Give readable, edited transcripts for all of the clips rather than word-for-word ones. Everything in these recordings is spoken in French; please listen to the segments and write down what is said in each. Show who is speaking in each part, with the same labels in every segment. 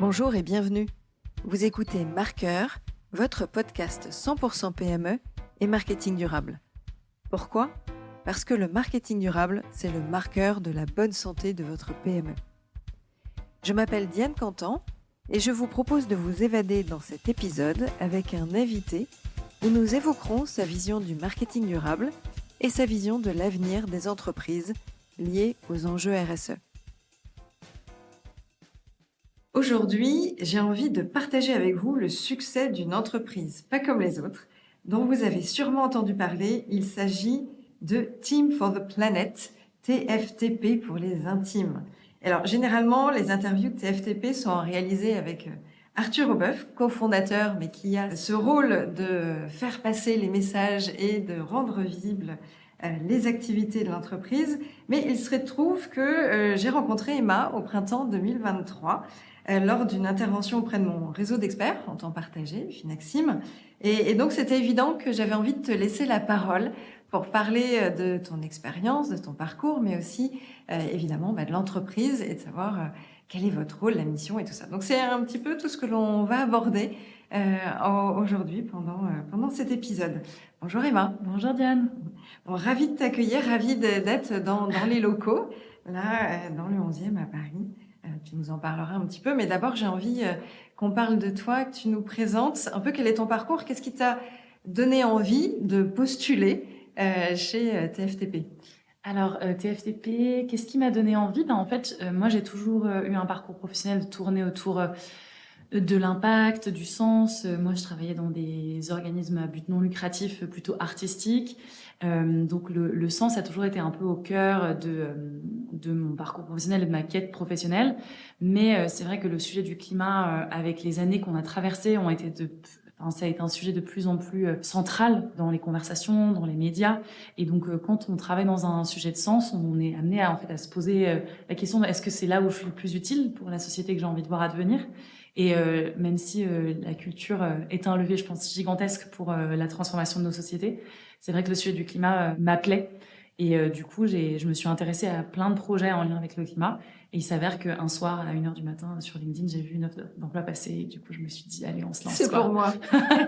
Speaker 1: Bonjour et bienvenue. Vous écoutez Marqueur, votre podcast 100% PME et marketing durable. Pourquoi ? Parce que le marketing durable, c'est le marqueur de la bonne santé de votre PME. Je m'appelle Diane Cantan et je vous propose de vous évader dans cet épisode avec un invité où nous évoquerons sa vision du marketing durable et sa vision de l'avenir des entreprises liées aux enjeux RSE. Aujourd'hui, j'ai envie de partager avec vous le succès d'une entreprise, pas comme les autres, dont vous avez sûrement entendu parler. Il s'agit de Team for the Planet, TFTP pour les intimes. Alors, généralement, les interviews de TFTP sont réalisées avec Arthur Aubeuf, cofondateur, mais qui a ce rôle de faire passer les messages et de rendre visibles les activités de l'entreprise. Mais il se trouve que j'ai rencontré Emma au printemps 2023 lors d'une intervention auprès de mon réseau d'experts en temps partagé, Finaxim. Et donc, c'était évident que j'avais envie de te laisser la parole pour parler de ton expérience, de ton parcours, mais aussi, évidemment, de l'entreprise et de savoir quel est votre rôle, la mission et tout ça. Donc, c'est un petit peu tout ce que l'on va aborder aujourd'hui pendant cet épisode. Bonjour Emma.
Speaker 2: Bonjour Diane.
Speaker 1: Bon, ravie de t'accueillir, ravie d'être dans les locaux, là, dans le 11e à Paris. Tu nous en parleras un petit peu, mais d'abord, j'ai envie qu'on parle de toi, que tu nous présentes un peu quel est ton parcours, qu'est-ce qui t'a donné envie de postuler chez TFTP ?
Speaker 2: Alors, TFTP, qu'est-ce qui m'a donné envie ? En fait, moi, j'ai toujours eu un parcours professionnel tourné autour de l'impact, du sens. Moi, je travaillais dans des organismes à but non lucratif, plutôt artistiques. Donc, le sens a toujours été un peu au cœur de mon parcours professionnel et de ma quête professionnelle. Mais c'est vrai que le sujet du climat, avec les années qu'on a traversées, ça a été un sujet de plus en plus central dans les conversations, dans les médias. Et donc, quand on travaille dans un sujet de sens, on est amené à se poser la question de est-ce que c'est là où je suis le plus utile pour la société que j'ai envie de voir advenir ? Et même si la culture est un levier, je pense, gigantesque pour la transformation de nos sociétés, c'est vrai que le sujet du climat m'appelait. Et du coup, je me suis intéressée à plein de projets en lien avec le climat. Et il s'avère qu'un soir, à 1h du matin, sur LinkedIn, j'ai vu une offre d'emploi passer. Et du coup, je me suis dit, allez, on se lance.
Speaker 1: C'est pour moi.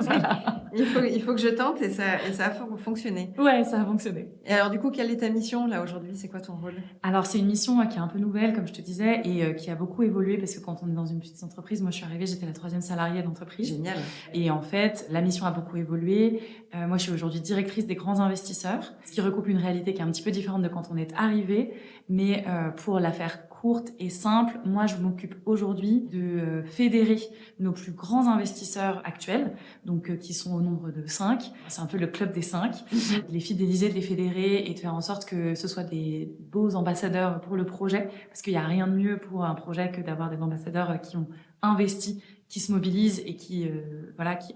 Speaker 2: Voilà.
Speaker 1: Il faut que je tente et ça a fonctionné.
Speaker 2: Ouais, ça a fonctionné.
Speaker 1: Et alors, du coup, quelle est ta mission là aujourd'hui ? C'est quoi ton rôle ?
Speaker 2: Alors, c'est une mission qui est un peu nouvelle, comme je te disais, et qui a beaucoup évolué parce que quand on est dans une petite entreprise, moi, je suis arrivée, j'étais la 3e salariée d'entreprise.
Speaker 1: Génial.
Speaker 2: Et en fait, la mission a beaucoup évolué. Moi, je suis aujourd'hui directrice des grands investisseurs, ce qui recoupe une réalité qui est un petit peu différente de quand on est arrivé. Mais pour la faire courte et simple, moi, je m'occupe aujourd'hui de fédérer nos plus grands investisseurs actuels, donc qui sont au nombre de 5. C'est un peu le club des 5. De les fidéliser, de les fédérer et de faire en sorte que ce soit des beaux ambassadeurs pour le projet, parce qu'il n'y a rien de mieux pour un projet que d'avoir des ambassadeurs qui ont investi, qui se mobilisent et qui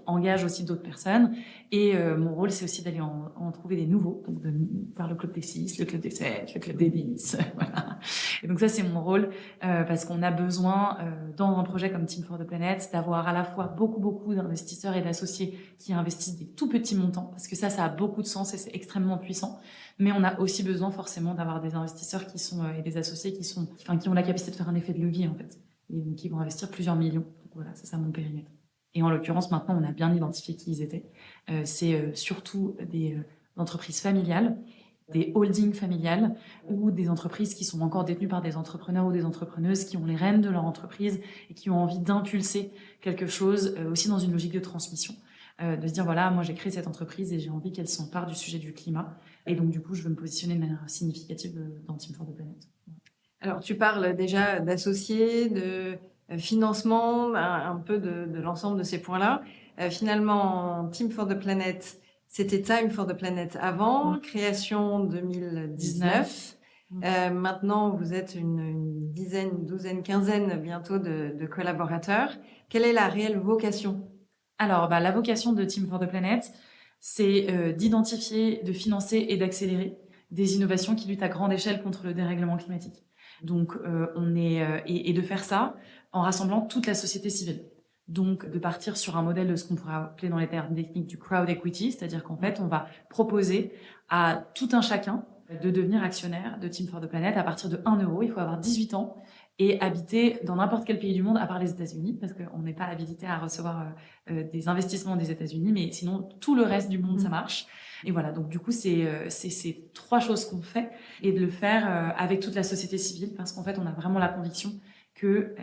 Speaker 2: engagent aussi d'autres personnes. Et mon rôle, c'est aussi d'aller en trouver des nouveaux, donc de faire le club des 6, le club des 7, le club des 10, voilà. Et donc ça, c'est mon rôle, parce qu'on a besoin, dans un projet comme Team for the Planet, d'avoir à la fois beaucoup d'investisseurs et d'associés qui investissent des tout petits montants, parce que ça a beaucoup de sens et c'est extrêmement puissant. Mais on a aussi besoin forcément d'avoir des investisseurs et des associés qui ont la capacité de faire un effet de levier, en fait. Et donc, ils vont investir plusieurs millions. Donc, voilà, c'est ça mon périmètre. Et en l'occurrence, maintenant, on a bien identifié qui ils étaient. C'est surtout des entreprises familiales, des holdings familiales ou des entreprises qui sont encore détenues par des entrepreneurs ou des entrepreneuses qui ont les rênes de leur entreprise et qui ont envie d'impulser quelque chose aussi dans une logique de transmission. De se dire, voilà, moi, j'ai créé cette entreprise et j'ai envie qu'elle s'empare du sujet du climat. Et donc, du coup, je veux me positionner de manière significative dans Team for the Planet.
Speaker 1: Alors, tu parles déjà d'associés, de financement, un peu de l'ensemble de ces points-là. Finalement, Team for the Planet, c'était Time for the Planet avant, création 2019. Maintenant, vous êtes une dizaine, douzaine, quinzaine bientôt de collaborateurs. Quelle est la réelle vocation ?
Speaker 2: Alors, la vocation de Team for the Planet, c'est d'identifier, de financer et d'accélérer des innovations qui luttent à grande échelle contre le dérèglement climatique. Donc, et de faire ça en rassemblant toute la société civile. Donc, de partir sur un modèle de ce qu'on pourrait appeler dans les termes techniques du crowd equity, c'est-à-dire qu'en fait, on va proposer à tout un chacun de devenir actionnaire de Team for the Planet à partir de 1 euro. Il faut avoir 18 ans et habiter dans n'importe quel pays du monde, à part les États-Unis, parce qu'on n'est pas habilité à recevoir des investissements des États-Unis, mais sinon tout le reste du monde, ça marche. Et voilà, donc du coup, c'est ces 3 choses qu'on fait, et de le faire avec toute la société civile, parce qu'en fait, on a vraiment la conviction que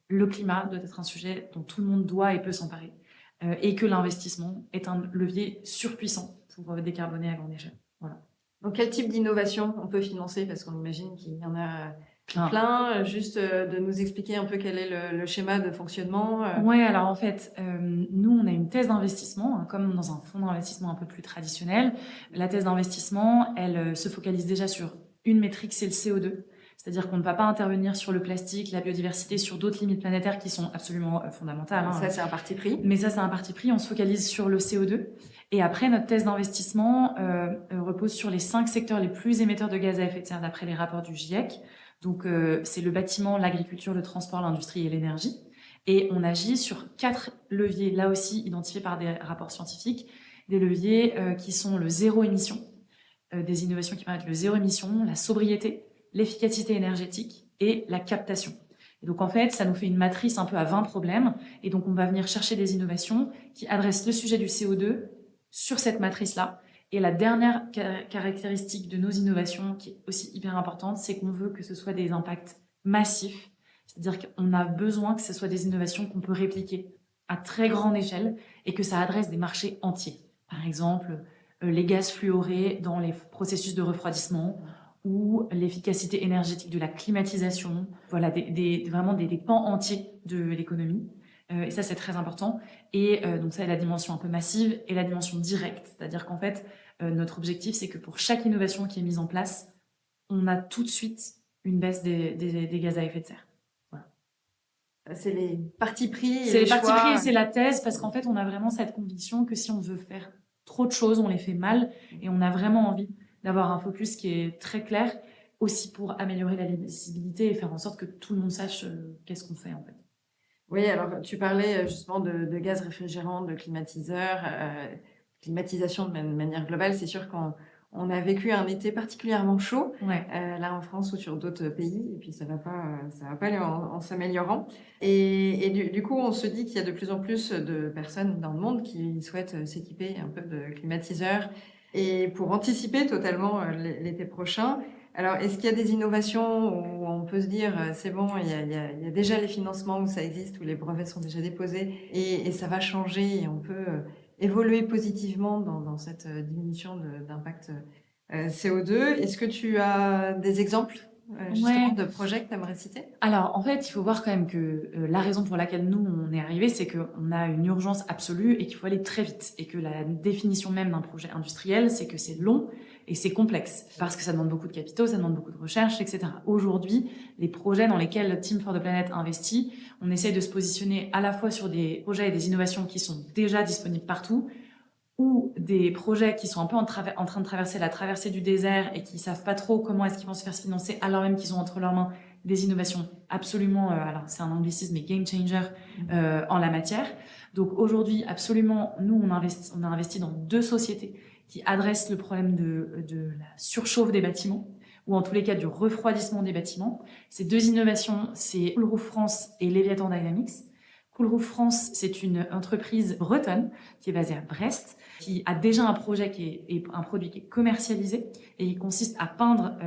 Speaker 2: le climat doit être un sujet dont tout le monde doit et peut s'emparer, et que l'investissement est un levier surpuissant pour décarboner à grande échelle. Voilà.
Speaker 1: Donc, quel type d'innovation on peut financer? Parce qu'on imagine qu'il y en a plein. Juste de nous expliquer un peu quel est le schéma de fonctionnement.
Speaker 2: Ouais, alors en fait, nous, on a une thèse d'investissement, hein, comme dans un fonds d'investissement un peu plus traditionnel. La thèse d'investissement, elle se focalise déjà sur une métrique, c'est le CO2. C'est-à-dire qu'on ne va pas intervenir sur le plastique, la biodiversité, sur d'autres limites planétaires qui sont absolument fondamentales. Hein.
Speaker 1: Ça, c'est un parti pris.
Speaker 2: Mais ça, c'est un parti pris. On se focalise sur le CO2. Et après, notre thèse d'investissement repose sur les 5 secteurs les plus émetteurs de gaz à effet de serre d'après les rapports du GIEC. Donc, c'est le bâtiment, l'agriculture, le transport, l'industrie et l'énergie. Et on agit sur 4 leviers, là aussi identifiés par des rapports scientifiques, des leviers qui sont le zéro émission, des innovations qui permettent le zéro émission, la sobriété, l'efficacité énergétique et la captation. Et donc en fait, ça nous fait une matrice un peu à 20 problèmes, et donc on va venir chercher des innovations qui adressent le sujet du CO2 sur cette matrice-là. Et la dernière caractéristique de nos innovations, qui est aussi hyper importante, c'est qu'on veut que ce soit des impacts massifs. C'est-à-dire qu'on a besoin que ce soit des innovations qu'on peut répliquer à très grande échelle et que ça adresse des marchés entiers. Par exemple, les gaz fluorés dans les processus de refroidissement ou l'efficacité énergétique de la climatisation. Voilà, vraiment des pans entiers de l'économie. Et ça, c'est très important. Et donc ça, c'est la dimension un peu massive et la dimension directe. C'est-à-dire qu'en fait, notre objectif, c'est que pour chaque innovation qui est mise en place, on a tout de suite une baisse des gaz à effet de serre.
Speaker 1: C'est les partis pris.
Speaker 2: C'est les partis pris et c'est la thèse, parce qu'en fait, on a vraiment cette conviction que si on veut faire trop de choses, on les fait mal, et on a vraiment envie d'avoir un focus qui est très clair, aussi pour améliorer la lisibilité et faire en sorte que tout le monde sache qu'est-ce qu'on fait en fait.
Speaker 1: Oui, alors tu parlais justement de gaz réfrigérant, de climatiseurs, climatisation de manière globale. C'est sûr qu'on a vécu un été particulièrement chaud, là en France ou sur d'autres pays, et puis ça va pas aller en s'améliorant. Et du coup, on se dit qu'il y a de plus en plus de personnes dans le monde qui souhaitent s'équiper un peu de climatiseurs, et pour anticiper totalement l'été prochain. Alors, est-ce qu'il y a des innovations où on peut se dire, c'est bon, il y a déjà les financements où ça existe, où les brevets sont déjà déposés, et ça va changer, et on peut évoluer positivement dans cette diminution d'impact CO2. Est-ce que tu as des exemples justement de projets que tu aimerais citer?
Speaker 2: Alors, en fait, il faut voir quand même que la raison pour laquelle nous, on est arrivés, c'est qu'on a une urgence absolue et qu'il faut aller très vite. Et que la définition même d'un projet industriel, c'est que c'est long et c'est complexe. Parce que ça demande beaucoup de capitaux, ça demande beaucoup de recherche, etc. Aujourd'hui, les projets dans lesquels Team for the Planet investit, on essaye de se positionner à la fois sur des projets et des innovations qui sont déjà disponibles partout, ou des projets qui sont un peu en train de traverser la traversée du désert et qui savent pas trop comment est-ce qu'ils vont se faire financer, alors même qu'ils ont entre leurs mains des innovations absolument, alors c'est un anglicisme, mais game changer en la matière. Donc aujourd'hui, absolument, nous, on a investi dans 2 sociétés qui adressent le problème de la surchauffe des bâtiments, ou en tous les cas du refroidissement des bâtiments. Ces 2 innovations, c'est Coolroof France et Leviathan Dynamics. Coolroof France, c'est une entreprise bretonne qui est basée à Brest, qui a déjà un projet un produit qui est commercialisé, et il consiste à peindre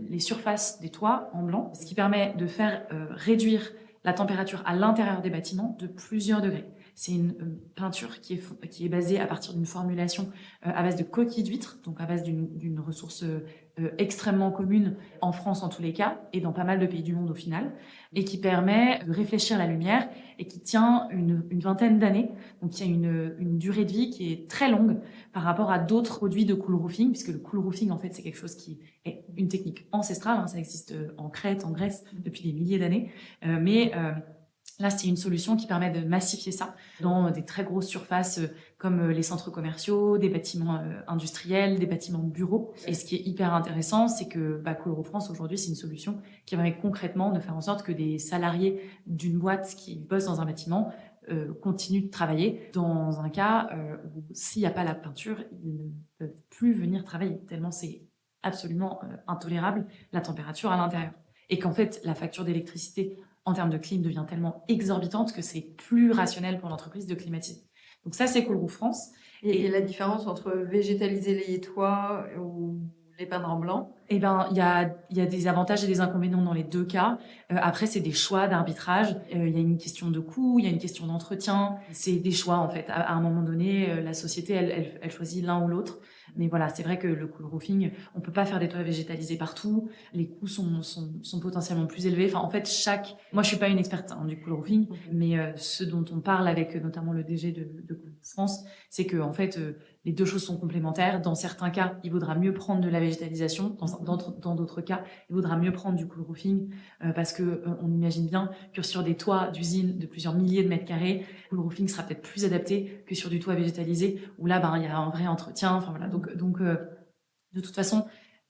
Speaker 2: les surfaces des toits en blanc, ce qui permet de faire réduire la température à l'intérieur des bâtiments de plusieurs degrés. C'est une peinture qui est basée à partir d'une formulation à base de coquilles d'huîtres, donc à base d'une ressource extrêmement commune en France en tous les cas, et dans pas mal de pays du monde au final, et qui permet de réfléchir la lumière et qui tient une vingtaine d'années. Donc il y a une durée de vie qui est très longue par rapport à d'autres produits de cool roofing, puisque le cool roofing en fait c'est quelque chose qui est une technique ancestrale, hein, ça existe en Crète, en Grèce depuis des milliers d'années, mais là, c'est une solution qui permet de massifier ça dans des très grosses surfaces comme les centres commerciaux, des bâtiments industriels, des bâtiments de bureaux. Et ce qui est hyper intéressant, c'est que Coolroof France, aujourd'hui, c'est une solution qui permet concrètement de faire en sorte que des salariés d'une boîte qui bossent dans un bâtiment continuent de travailler dans un cas où s'il n'y a pas la peinture, ils ne peuvent plus venir travailler, tellement c'est absolument intolérable la température à l'intérieur. et qu'en fait, la facture d'électricité en termes de clim devient tellement exorbitante que c'est plus rationnel pour l'entreprise de climatiser. Donc ça, c'est Coolroof France.
Speaker 1: Et la différence entre végétaliser les toits ou les peindre en blanc?
Speaker 2: Eh ben, il y a des avantages et des inconvénients dans les deux cas. Après, c'est des choix d'arbitrage. Il y a une question de coût, il y a une question d'entretien. C'est des choix, en fait. À un moment donné, la société, elle choisit l'un ou l'autre. Mais voilà, c'est vrai que le coolroofing, on peut pas faire des toits végétalisés partout. Les coûts sont potentiellement plus élevés. Enfin, en fait, moi, je suis pas une experte du coolroofing, mais ce dont on parle avec notamment le DG de Coolroof France, c'est que, en fait, les deux choses sont complémentaires. Dans certains cas, il vaudra mieux prendre de la végétalisation. Dans d'autres cas, il vaudra mieux prendre du coolroofing parce que on imagine bien que sur des toits d'usines de plusieurs milliers de mètres carrés, le coolroofing sera peut-être plus adapté que sur du toit végétalisé où là, il y a un vrai entretien. Enfin voilà. Donc de toute façon,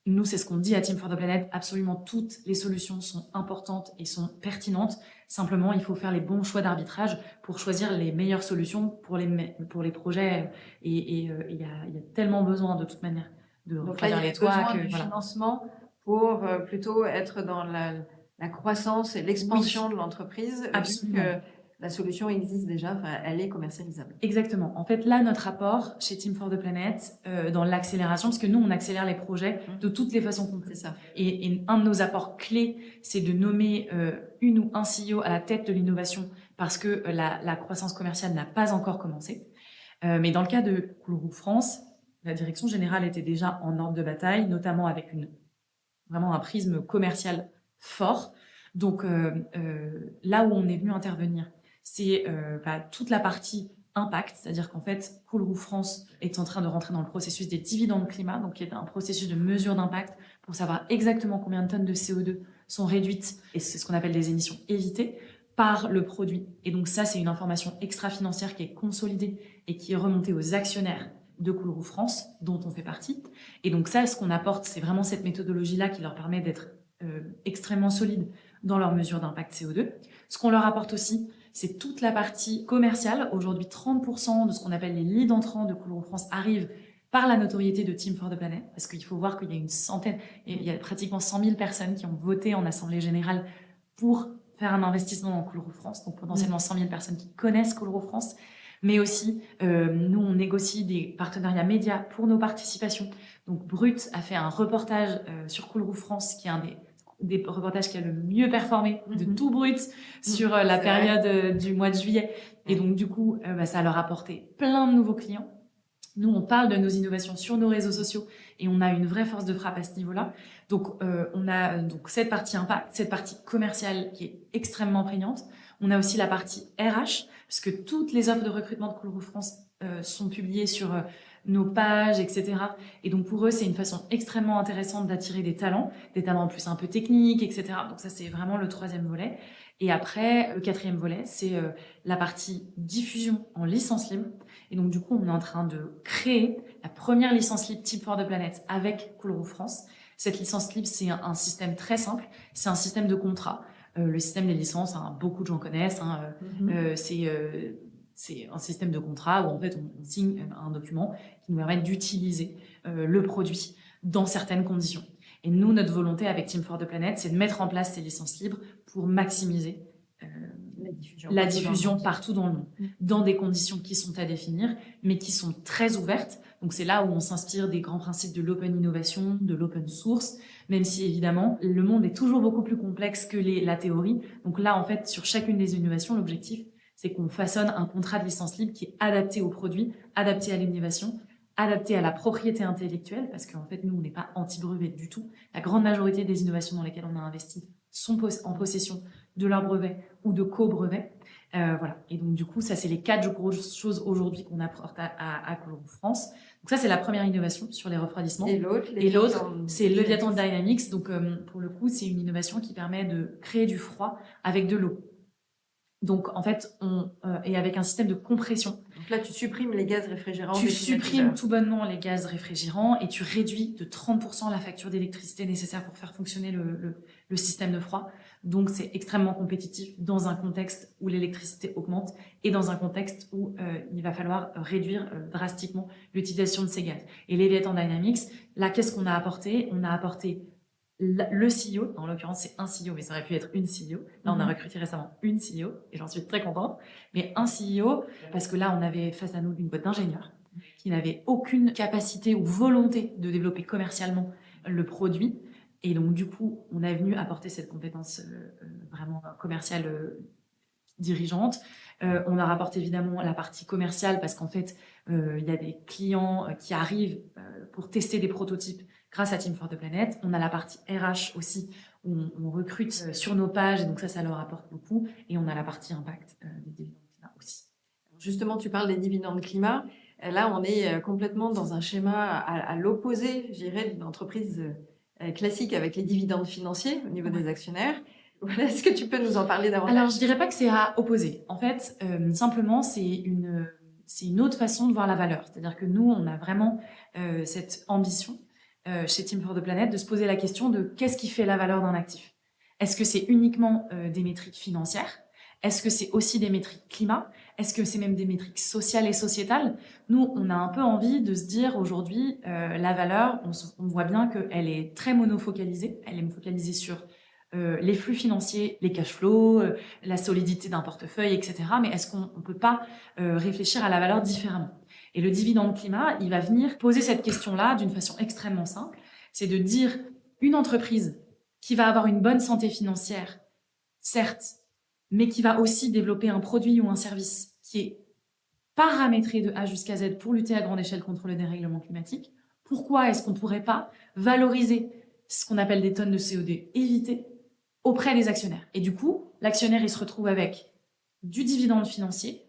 Speaker 2: nous, c'est ce qu'on dit à Team for the Planet. Absolument toutes les solutions sont importantes et sont pertinentes. Simplement, il faut faire les bons choix d'arbitrage pour choisir les meilleures solutions pour les projets. Et il y a tellement besoin de toute manière de
Speaker 1: Donc là, il y a
Speaker 2: les toits
Speaker 1: besoin
Speaker 2: que
Speaker 1: du
Speaker 2: voilà.
Speaker 1: financement pour plutôt être dans la croissance et l'expansion de l'entreprise, vu
Speaker 2: Absolument.
Speaker 1: que la solution existe déjà, elle est commercialisable.
Speaker 2: Exactement. En fait, là, notre apport chez Team for the Planet, dans l'accélération, parce que nous, on accélère les projets de toutes les façons qu'on peut.
Speaker 1: C'est ça.
Speaker 2: Et un de nos apports clés, c'est de nommer une ou un CEO à la tête de l'innovation, parce que la croissance commerciale n'a pas encore commencé. Mais dans le cas de Coolroof France, la direction générale était déjà en ordre de bataille, notamment avec vraiment un prisme commercial fort. Donc là où on est venu intervenir, c'est toute la partie impact, c'est-à-dire qu'en fait, Coolroof France est en train de rentrer dans le processus des dividendes climat, donc qui est un processus de mesure d'impact pour savoir exactement combien de tonnes de CO2 sont réduites, et c'est ce qu'on appelle des émissions évitées, par le produit. Et donc ça, c'est une information extra-financière qui est consolidée et qui est remontée aux actionnaires de Coolroof France, dont on fait partie. Et donc ça, ce qu'on apporte, c'est vraiment cette méthodologie-là qui leur permet d'être extrêmement solides dans leur mesure d'impact CO2. Ce qu'on leur apporte aussi, c'est toute la partie commerciale. Aujourd'hui, 30% de ce qu'on appelle les leads entrants de Coolroof France arrivent par la notoriété de Team for the Planet, parce qu'il faut voir qu'il y a il y a pratiquement 100 000 personnes qui ont voté en Assemblée Générale pour faire un investissement dans Coolroof France, donc potentiellement 100 000 personnes qui connaissent Coolroof France. Mais aussi, nous, on négocie des partenariats médias pour nos participations. Donc, Brut a fait un reportage sur Coolroof France, qui est un des reportages qui a le mieux performé de tout Brut sur la période du mois de juillet. Et donc, du coup, ça leur a apporté plein de nouveaux clients. Nous, on parle de nos innovations sur nos réseaux sociaux et on a une vraie force de frappe à ce niveau-là. Donc, on a donc cette partie impact, cette partie commerciale qui est extrêmement prégnante. On a aussi la partie RH, puisque toutes les offres de recrutement de Coolroof France sont publiées sur nos pages, etc. Et donc, pour eux, c'est une façon extrêmement intéressante d'attirer des talents en plus un peu techniques, etc. Donc, ça, c'est vraiment le troisième volet. Et après, le quatrième volet, c'est la partie diffusion en licence libre. Et donc, du coup, on est en train de créer la première licence libre Team for the Planet avec Coolroof France. Cette licence libre, c'est un système très simple. C'est un système de contrat. Le système des licences, beaucoup de gens connaissent. C'est un système de contrat où en fait on signe un document qui nous permet d'utiliser le produit dans certaines conditions. Et nous, notre volonté avec Team for the Planet, c'est de mettre en place ces licences libres pour maximiser la diffusion partout dans le monde, dans des conditions qui sont à définir, mais qui sont très ouvertes. Donc c'est là où on s'inspire des grands principes de l'open innovation, de l'open source, même si évidemment le monde est toujours beaucoup plus complexe que la théorie. Donc là, en fait, sur chacune des innovations, l'objectif, c'est qu'on façonne un contrat de licence libre qui est adapté au produit, adapté à l'innovation, adapté à la propriété intellectuelle, parce qu'en fait, nous, on n'est pas anti-brevet du tout. La grande majorité des innovations dans lesquelles on a investi sont en possession de leur brevet ou de co-brevet. Voilà. Et donc, du coup, ça, c'est les 4 grosses choses aujourd'hui qu'on apporte à Coolroof France. Donc ça, c'est la première innovation sur les refroidissements.
Speaker 1: Et l'autre,
Speaker 2: c'est Leviathan Dynamics. Donc, pour le coup, c'est une innovation qui permet de créer du froid avec de l'eau. Donc, en fait, et avec un système de compression.
Speaker 1: Donc là, tu supprimes les gaz réfrigérants.
Speaker 2: Tu supprimes tout bonnement les gaz réfrigérants et tu réduis de 30% la facture d'électricité nécessaire pour faire fonctionner le système de froid. Donc, c'est extrêmement compétitif dans un contexte où l'électricité augmente et dans un contexte où il va falloir réduire drastiquement l'utilisation de ces gaz. Et Leviathan Dynamics, là, qu'est-ce qu'on a apporté? On a apporté le CEO, en l'occurrence c'est un CEO, mais ça aurait pu être une CEO. Là, on a
Speaker 1: Mhm.
Speaker 2: recruté récemment une CEO et j'en suis très contente. Mais un CEO, parce que là, on avait face à nous une boîte d'ingénieurs qui n'avait aucune capacité ou volonté de développer commercialement le produit. Et donc, du coup, on est venu apporter cette compétence vraiment commerciale dirigeante. On leur apporte évidemment la partie commerciale parce qu'en fait, il y a des clients qui arrivent pour tester des prototypes grâce à Team for the Planet. On a la partie RH aussi où on recrute sur nos pages et donc ça leur apporte beaucoup. Et on a la partie impact des dividendes climat aussi.
Speaker 1: Justement, tu parles des dividendes climat. Là, on est complètement dans un schéma à l'opposé, je dirais, d'une entreprise classique avec les dividendes financiers au niveau des actionnaires. Voilà, est-ce que tu peux nous en parler davantage?
Speaker 2: Alors, je dirais pas que c'est à opposer. En fait, simplement, c'est une autre façon de voir la valeur. C'est-à-dire que nous, on a vraiment cette ambition chez Team for the Planet de se poser la question de qu'est-ce qui fait la valeur d'un actif? Est-ce que c'est uniquement des métriques financières? Est-ce que c'est aussi des métriques climat? Est-ce que c'est même des métriques sociales et sociétales? Nous, on a un peu envie de se dire aujourd'hui, la valeur, on voit bien qu'elle est très monofocalisée. Elle est focalisée sur les flux financiers, les cash flows, la solidité d'un portefeuille, etc. Mais est-ce qu'on ne peut pas réfléchir à la valeur différemment? Et le dividende climat, il va venir poser cette question-là d'une façon extrêmement simple. C'est de dire une entreprise qui va avoir une bonne santé financière, certes, mais qui va aussi développer un produit ou un service qui est paramétré de A jusqu'à Z pour lutter à grande échelle contre le dérèglement climatique. Pourquoi est-ce qu'on ne pourrait pas valoriser ce qu'on appelle des tonnes de CO2 évitées auprès des actionnaires? Et du coup, l'actionnaire, il se retrouve avec du dividende financier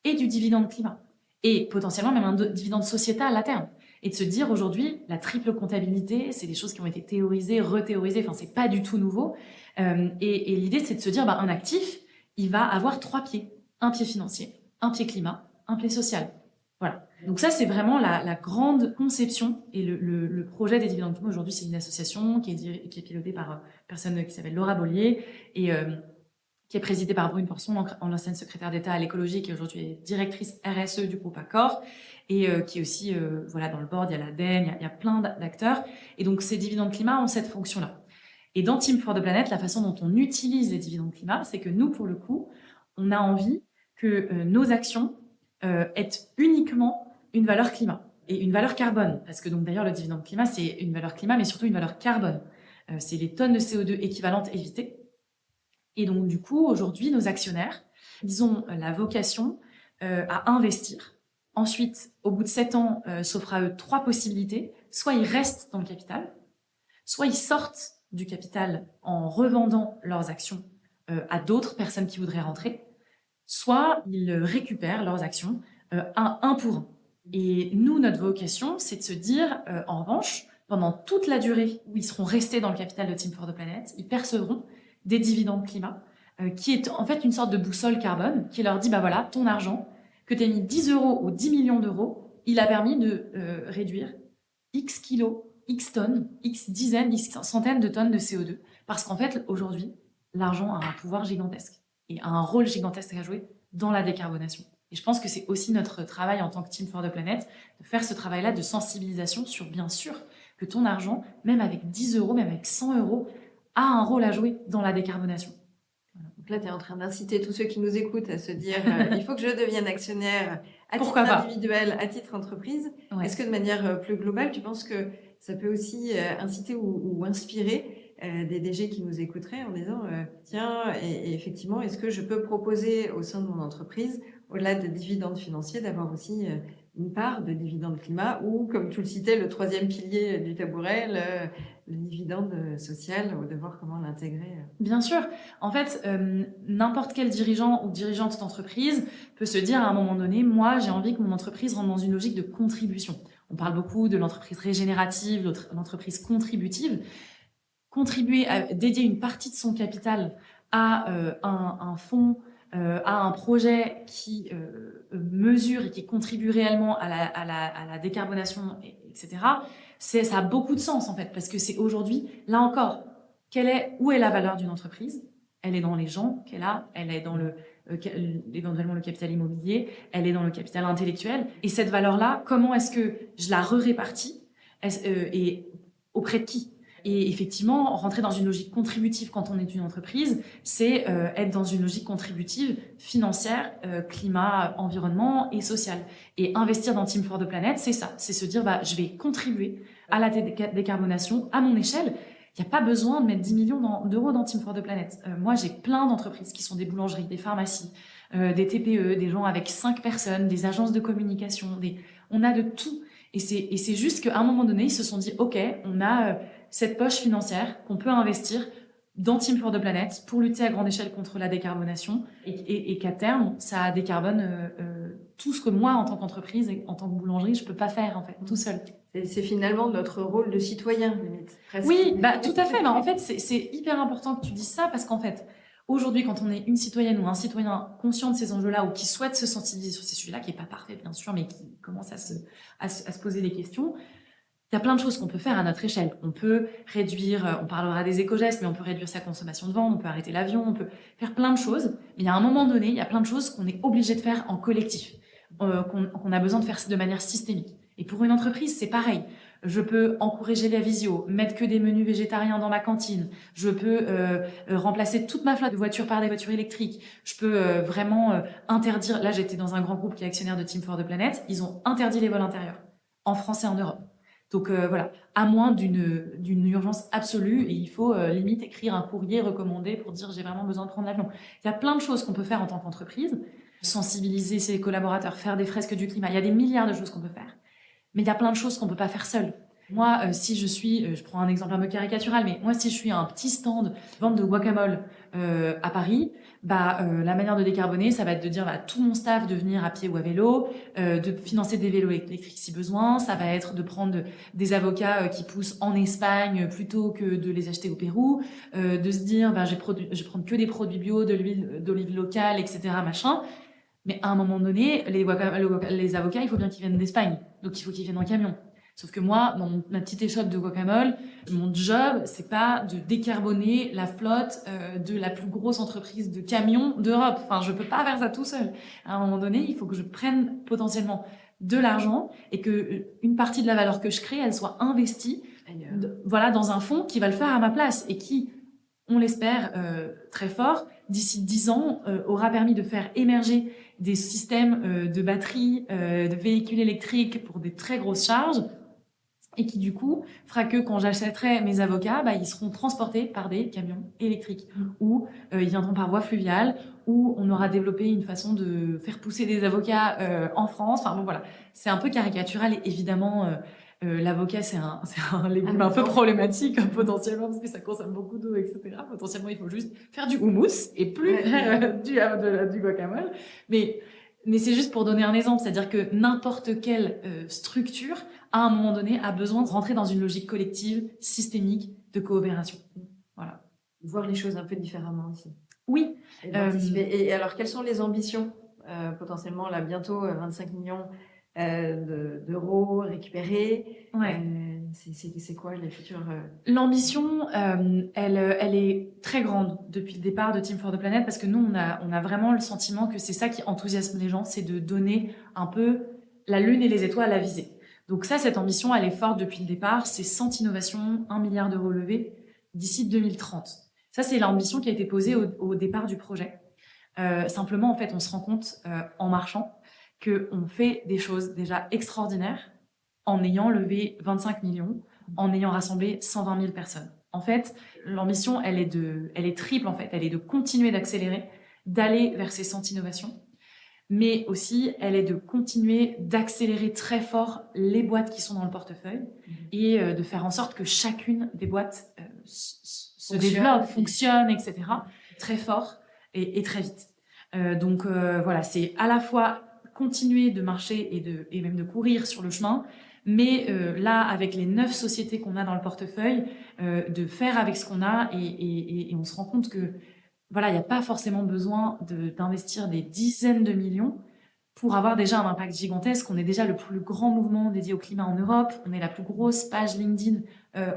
Speaker 2: et du dividende climat. Et potentiellement même un dividende sociétal à terme. Et de se dire aujourd'hui, la triple comptabilité, c'est des choses qui ont été théorisées, rethéorisées, enfin c'est pas du tout nouveau. Et l'idée, c'est de se dire, un actif, il va avoir 3 pieds. Un pied financier, un pied climat, un pied social. Voilà. Donc ça, c'est vraiment la grande conception et le projet des dividendes climat. Aujourd'hui, c'est une association qui est pilotée par une personne qui s'appelle Laura Bollier et qui est présidée par Brune Porsson, l'ancienne secrétaire d'État à l'écologie, qui aujourd'hui est directrice RSE du groupe Accor, et qui est aussi, dans le board, il y a l'ADEME, il y a plein d'acteurs. Et donc, ces dividendes climat ont cette fonction-là. Et dans Team for the Planet, la façon dont on utilise les dividendes climat, c'est que nous, pour le coup, on a envie que nos actions aient uniquement une valeur climat et une valeur carbone. Parce que donc d'ailleurs, le dividende climat, c'est une valeur climat, mais surtout une valeur carbone. C'est les tonnes de CO2 équivalentes évitées. Et donc, du coup, aujourd'hui, nos actionnaires, ils ont la vocation à investir. Ensuite, au bout de 7 ans, s'offrent à eux 3 possibilités. Soit ils restent dans le capital, soit ils sortent du capital en revendant leurs actions à d'autres personnes qui voudraient rentrer, soit ils récupèrent leurs actions un pour un. Et nous, notre vocation, c'est de se dire, en revanche, pendant toute la durée où ils seront restés dans le capital de Team for the Planet, ils percevront des dividendes climat, qui est en fait une sorte de boussole carbone qui leur dit, voilà, ton argent, que tu as mis 10 euros ou 10 millions d'euros, il a permis de réduire X kilos, X tonnes, X dizaines, X centaines de tonnes de CO2. Parce qu'en fait, aujourd'hui, l'argent a un pouvoir gigantesque et a un rôle gigantesque à jouer dans la décarbonation. Et je pense que c'est aussi notre travail en tant que Team for the Planet de faire ce travail-là de sensibilisation sur, bien sûr, que ton argent, même avec 10 euros, même avec 100 euros, a un rôle à jouer dans la décarbonation.
Speaker 1: Donc là, tu es en train d'inciter tous ceux qui nous écoutent à se dire il faut que je devienne actionnaire à titre individuel, à titre entreprise. Ouais. Est-ce que de manière plus globale, tu penses que ça peut aussi inciter ou inspirer des DG qui nous écouteraient en disant tiens, et effectivement, est-ce que je peux proposer au sein de mon entreprise, au-delà de dividendes financiers, d'avoir aussi une part de dividende climat ou, comme tu le citais, le 3e pilier du tabouret, le dividende social, de voir comment l'intégrer.
Speaker 2: Bien sûr. En fait, n'importe quel dirigeant ou dirigeante d'entreprise peut se dire à un moment donné, moi, j'ai envie que mon entreprise rentre dans une logique de contribution. On parle beaucoup de l'entreprise régénérative, l'entreprise contributive. Contribuer à dédier une partie de son capital à un fonds, à un projet qui mesure et qui contribue réellement à la décarbonation, etc., ça a beaucoup de sens, en fait, parce que c'est aujourd'hui, là encore, où est la valeur d'une entreprise? Elle est dans les gens qu'elle a, elle est dans éventuellement le capital immobilier, elle est dans le capital intellectuel. Et cette valeur-là, comment est-ce que je la répartis et auprès de qui? Et effectivement, rentrer dans une logique contributive quand on est une entreprise, c'est être dans une logique contributive financière, climat, environnement et sociale. Et investir dans Team for the Planet, c'est ça. C'est se dire, je vais contribuer à la décarbonation à mon échelle. Il n'y a pas besoin de mettre 10 millions d'euros dans Team for the Planet. Moi, j'ai plein d'entreprises qui sont des boulangeries, des pharmacies, des TPE, des gens avec 5 personnes, des agences de communication. On a de tout. Et c'est juste qu'à un moment donné, ils se sont dit, OK, on a cette poche financière qu'on peut investir dans Team for the Planet pour lutter à grande échelle contre la décarbonation et qu'à terme, ça décarbone tout ce que moi, en tant qu'entreprise et en tant que boulangerie, je peux pas faire en fait, tout seul.
Speaker 1: C'est finalement notre rôle de citoyen, limite. Presque.
Speaker 2: Oui, tout à fait. En fait, c'est hyper important que tu dises ça parce qu'en fait, aujourd'hui, quand on est une citoyenne ou un citoyen conscient de ces enjeux-là ou qui souhaite se sensibiliser sur ces sujets-là, qui est pas parfait bien sûr, mais qui commence à se poser des questions, il y a plein de choses qu'on peut faire à notre échelle. On peut réduire, on parlera des éco-gestes, mais on peut réduire sa consommation de viande, on peut arrêter l'avion, on peut faire plein de choses. Mais il y a un moment donné, il y a plein de choses qu'on est obligé de faire en collectif, qu'on a besoin de faire de manière systémique. Et pour une entreprise, c'est pareil. Je peux encourager la visio, mettre que des menus végétariens dans ma cantine. Je peux remplacer toute ma flotte de voitures par des voitures électriques. Je peux vraiment interdire... Là, j'étais dans un grand groupe qui est actionnaire de Team for the Planet. Ils ont interdit les vols intérieurs en France et en Europe. Donc voilà, à moins d'une urgence absolue, et il faut limite écrire un courrier recommandé pour dire j'ai vraiment besoin de prendre l'avion. Il y a plein de choses qu'on peut faire en tant qu'entreprise, sensibiliser ses collaborateurs, faire des fresques du climat. Il y a des milliards de choses qu'on peut faire. Mais il y a plein de choses qu'on peut pas faire seul. Moi, si je suis, je prends un exemple un peu caricatural, mais moi, si je suis un petit stand vente de guacamole à Paris, la manière de décarboner, ça va être de dire à tout mon staff de venir à pied ou à vélo, de financer des vélos électriques si besoin. Ça va être de prendre des avocats qui poussent en Espagne plutôt que de les acheter au Pérou, de se dire, je vais prendre que des produits bio, de l'huile d'olive locale, etc., machin. Mais à un moment donné, les avocats, il faut bien qu'ils viennent d'Espagne. Donc, il faut qu'ils viennent en camion. Sauf que moi, dans ma petite échoppe de guacamole, mon job, c'est pas de décarboner la flotte de la plus grosse entreprise de camions d'Europe. Enfin, je peux pas faire ça tout seul. À un moment donné, il faut que je prenne potentiellement de l'argent et que une partie de la valeur que je crée, elle soit investie, dans un fonds qui va le faire à ma place et qui, on l'espère très fort, d'ici 10 ans, aura permis de faire émerger des systèmes de batteries, de véhicules électriques pour des très grosses charges, et qui du coup fera que quand j'achèterai mes avocats, ils seront transportés par des camions électriques, ou ils viendront par voie fluviale, ou on aura développé une façon de faire pousser des avocats en France. Enfin bon voilà, c'est un peu caricatural et évidemment l'avocat c'est un légume un peu problématique potentiellement parce que ça consomme beaucoup d'eau, etc. Potentiellement il faut juste faire du houmous et plus du guacamole, mais c'est juste pour donner un exemple, c'est-à-dire que n'importe quelle structure, à un moment donné, a besoin de rentrer dans une logique collective, systémique, de coopération. Voilà.
Speaker 1: Voir les choses un peu différemment aussi.
Speaker 2: Oui.
Speaker 1: Et alors, quelles sont les ambitions potentiellement, là, bientôt, 25 millions d'euros récupérés.
Speaker 2: Ouais.
Speaker 1: C'est quoi les futurs...
Speaker 2: L'ambition, elle est très grande depuis le départ de Team for the Planet parce que nous, on a vraiment le sentiment que c'est ça qui enthousiasme les gens, c'est de donner un peu la lune et les étoiles à viser. Donc ça, cette ambition, elle est forte depuis le départ. C'est 100 innovations, 1 milliard d'euros levés d'ici 2030. Ça, c'est l'ambition qui a été posée au départ du projet. Simplement, en fait, on se rend compte en marchant qu'on fait des choses déjà extraordinaires en ayant levé 25 millions, en ayant rassemblé 120 000 personnes. En fait, l'ambition, elle est triple, en fait. Elle est de continuer d'accélérer, d'aller vers ces 100 innovations, mais aussi, elle est de continuer d'accélérer très fort les boîtes qui sont dans le portefeuille et de faire en sorte que chacune des boîtes se développe, fonctionne, etc. très fort et très vite. Donc voilà, c'est à la fois continuer de marcher et même de courir sur le chemin, mais là, avec les 9 sociétés qu'on a dans le portefeuille, de faire avec ce qu'on a et on se rend compte que voilà, il n'y a pas forcément besoin d'investir des dizaines de millions pour avoir déjà un impact gigantesque. On est déjà le plus grand mouvement dédié au climat en Europe. On est la plus grosse page LinkedIn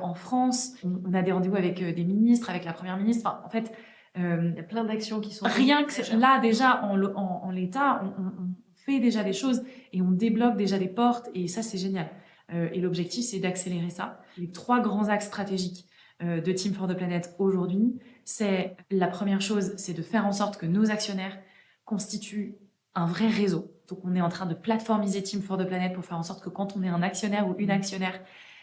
Speaker 2: en France. On a des rendez-vous avec des ministres, avec la première ministre. Enfin, en fait,
Speaker 1: il y a plein d'actions qui sont...
Speaker 2: Rien que là, déjà, en l'état, on fait déjà des choses et on débloque déjà des portes et ça, c'est génial. Et l'objectif, c'est d'accélérer ça. Les 3 grands axes stratégiques de Team for the Planet aujourd'hui, c'est la première chose, c'est de faire en sorte que nos actionnaires constituent un vrai réseau. Donc, on est en train de plateformiser Team for the Planet pour faire en sorte que quand on est un actionnaire ou une actionnaire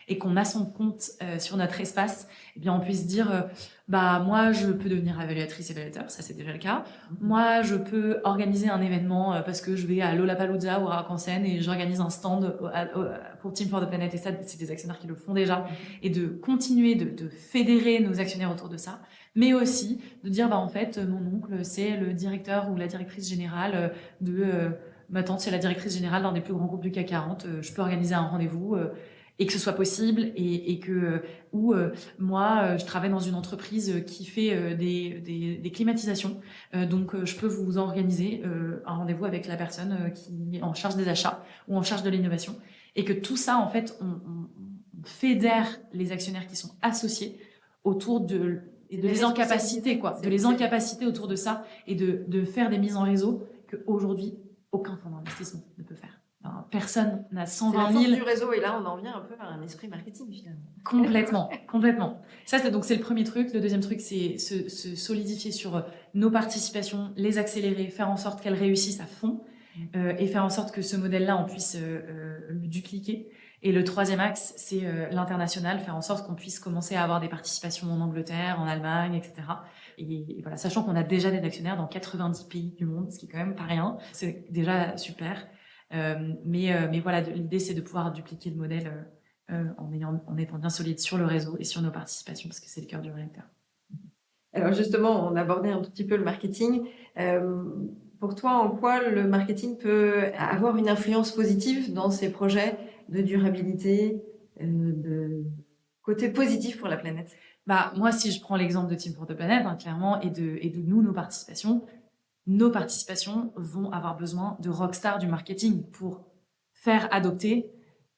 Speaker 2: et qu'on a son compte sur notre espace, eh bien, on puisse dire moi, je peux devenir évaluateur, ça c'est déjà le cas. Moi, je peux organiser un événement parce que je vais à Lollapalooza ou à Arc-en-Ciel et j'organise un stand pour Team for the Planet. Et ça, c'est des actionnaires qui le font déjà. Et de continuer de fédérer nos actionnaires autour de ça, mais aussi de dire, en fait, mon oncle, c'est le directeur ou la directrice générale ma tante, c'est la directrice générale d'un des plus grands groupes du CAC 40. Je peux organiser un rendez-vous et que ce soit possible moi, je travaille dans une entreprise qui fait des climatisations. Donc, je peux vous organiser un rendez-vous avec la personne qui est en charge des achats ou en charge de l'innovation. Et que tout ça, en fait, on fédère les actionnaires qui sont associés autour de les incapaciter, de les incapaciter autour de ça et de faire des mises en réseau qu'aujourd'hui, aucun fonds d'investissement ne peut faire. Alors, personne n'a 120 000...
Speaker 1: C'est la force du réseau, et là, on en vient un peu à un esprit marketing, finalement.
Speaker 2: Complètement. Ça, c'est le premier truc. Le deuxième truc, c'est se solidifier sur nos participations, les accélérer, faire en sorte qu'elles réussissent à fond et faire en sorte que ce modèle-là, on puisse le dupliquer. Et le troisième axe, c'est l'international, faire en sorte qu'on puisse commencer à avoir des participations en Angleterre, en Allemagne, etc. Et voilà, sachant qu'on a déjà des actionnaires dans 90 pays du monde, ce qui est quand même pas rien. C'est déjà super. Mais voilà, l'idée, c'est de pouvoir dupliquer le modèle en étant bien solide sur le réseau et sur nos participations, parce que c'est le cœur du réacteur.
Speaker 1: Alors justement, on abordait un tout petit peu le marketing. Pour toi, en quoi le marketing peut avoir une influence positive dans ces projets de durabilité, de côté positif pour la planète?
Speaker 2: Moi, si je prends l'exemple de Team for the Planet, clairement, et de nos participations vont avoir besoin de rockstars du marketing pour faire adopter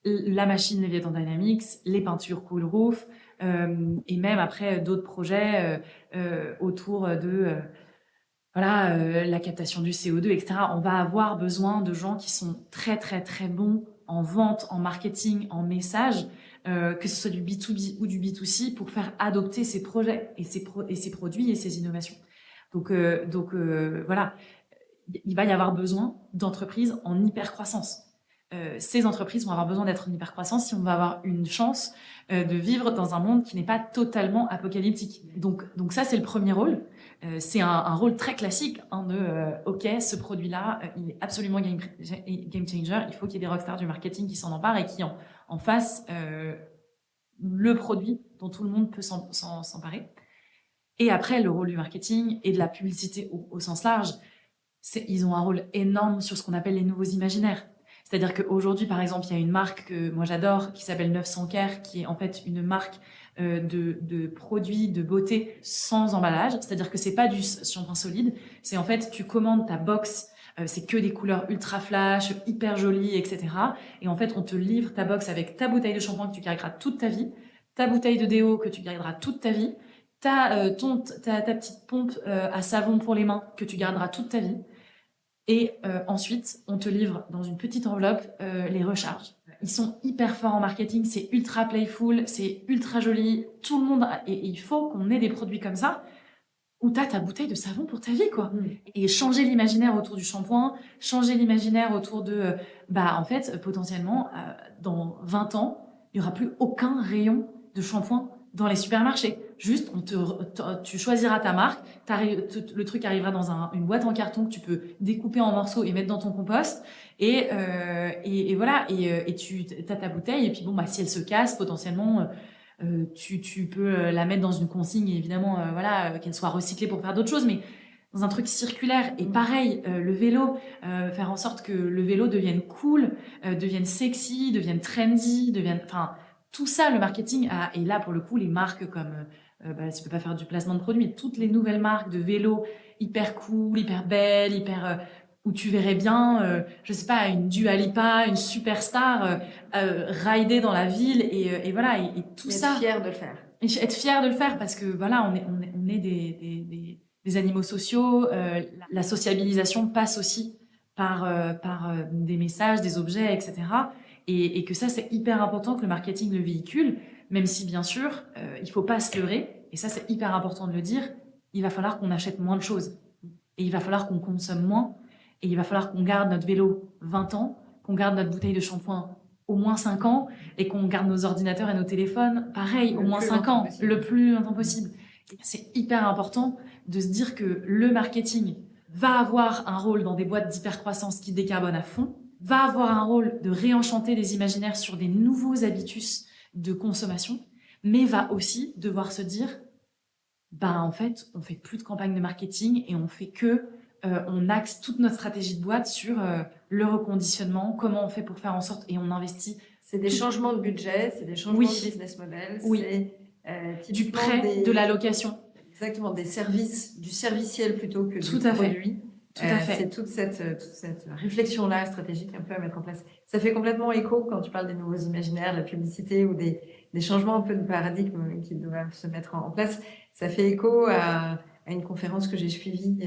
Speaker 2: la machine Leviathan Dynamics, les peintures Cool Roof, et même après d'autres projets autour de la captation du CO2, etc. On va avoir besoin de gens qui sont très, très, très bons en vente, en marketing, en message, que ce soit du B2B ou du B2C, pour faire adopter ces projets et ces produits et ces innovations. Donc voilà, il va y avoir besoin d'entreprises en hyper-croissance. Ces entreprises vont avoir besoin d'être en hyper-croissance si on va avoir une chance de vivre dans un monde qui n'est pas totalement apocalyptique. Donc ça, c'est le premier rôle. C'est un rôle très classique OK, ce produit-là, il est absolument game changer. Il faut qu'il y ait des rockstars du marketing qui s'en emparent et qui en fassent le produit dont tout le monde peut s'emparer. Et après, le rôle du marketing et de la publicité au sens large, ils ont un rôle énorme sur ce qu'on appelle les nouveaux imaginaires. C'est-à-dire qu'aujourd'hui, par exemple, il y a une marque que moi j'adore qui s'appelle 900 Care, qui est en fait une marque de produits de beauté sans emballage. C'est-à-dire que c'est pas du shampoing solide. C'est en fait, tu commandes ta box, c'est que des couleurs ultra flash, hyper jolies, etc. Et en fait, on te livre ta box avec ta bouteille de shampoing que tu garderas toute ta vie, ta bouteille de déo que tu garderas toute ta vie, ta petite pompe à savon pour les mains que tu garderas toute ta vie. Et ensuite, on te livre dans une petite enveloppe les recharges. Ils sont hyper forts en marketing, c'est ultra playful, c'est ultra joli. Tout le monde et il faut qu'on ait des produits comme ça où tu as ta bouteille de savon pour ta vie, quoi. Et changer l'imaginaire autour du shampoing, changer l'imaginaire autour de... en fait, potentiellement, dans 20 ans, il n'y aura plus aucun rayon de shampoing dans les supermarchés. Juste, tu choisiras ta marque, le truc arrivera dans une boîte en carton que tu peux découper en morceaux et mettre dans ton compost. Et voilà, et tu as ta bouteille. Et puis si elle se casse, potentiellement, tu peux la mettre dans une consigne, évidemment, qu'elle soit recyclée pour faire d'autres choses. Mais dans un truc circulaire. Et pareil, le vélo, faire en sorte que le vélo devienne cool, devienne sexy, devienne trendy, tout ça, le marketing et là, pour le coup, les marques comme, tu peux pas faire du placement de produits, mais toutes les nouvelles marques de vélos hyper cool, hyper belles, où tu verrais bien, je sais pas, une Dua Lipa, une superstar, rider dans la ville et voilà, et tout ça.
Speaker 1: Être fier de le faire.
Speaker 2: Et être fier de le faire parce que voilà, on est des animaux sociaux. La sociabilisation passe aussi par des messages, des objets, etc. Et que ça, c'est hyper important que le marketing le véhicule, même si bien sûr, il faut pas se leurrer, et ça c'est hyper important de le dire, il va falloir qu'on achète moins de choses, et il va falloir qu'on consomme moins, et il va falloir qu'on garde notre vélo 20 ans, qu'on garde notre bouteille de shampoing au moins 5 ans, et qu'on garde nos ordinateurs et nos téléphones, pareil, au moins 5 ans, le plus longtemps possible. C'est hyper important de se dire que le marketing va avoir un rôle dans des boîtes d'hypercroissance qui décarbonent à fond, va avoir un rôle de réenchanter des imaginaires sur des nouveaux habitus de consommation, mais va aussi devoir se dire, en fait, on fait plus de campagne de marketing et on fait on axe toute notre stratégie de boîte sur le reconditionnement, comment on fait pour faire en sorte, et on investit.
Speaker 1: C'est des changements de budget, c'est des changements de business model, c'est
Speaker 2: du prêt, de la location.
Speaker 1: Exactement, des services, du serviciel plutôt que
Speaker 2: Tout
Speaker 1: du
Speaker 2: à fait.
Speaker 1: produit.
Speaker 2: Tout à fait.
Speaker 1: C'est toute cette réflexion-là stratégique un peu à mettre en place. Ça fait complètement écho quand tu parles des nouveaux imaginaires, la publicité ou des changements un peu de paradigme qui doivent se mettre en place. Ça fait écho à une conférence que j'ai suivie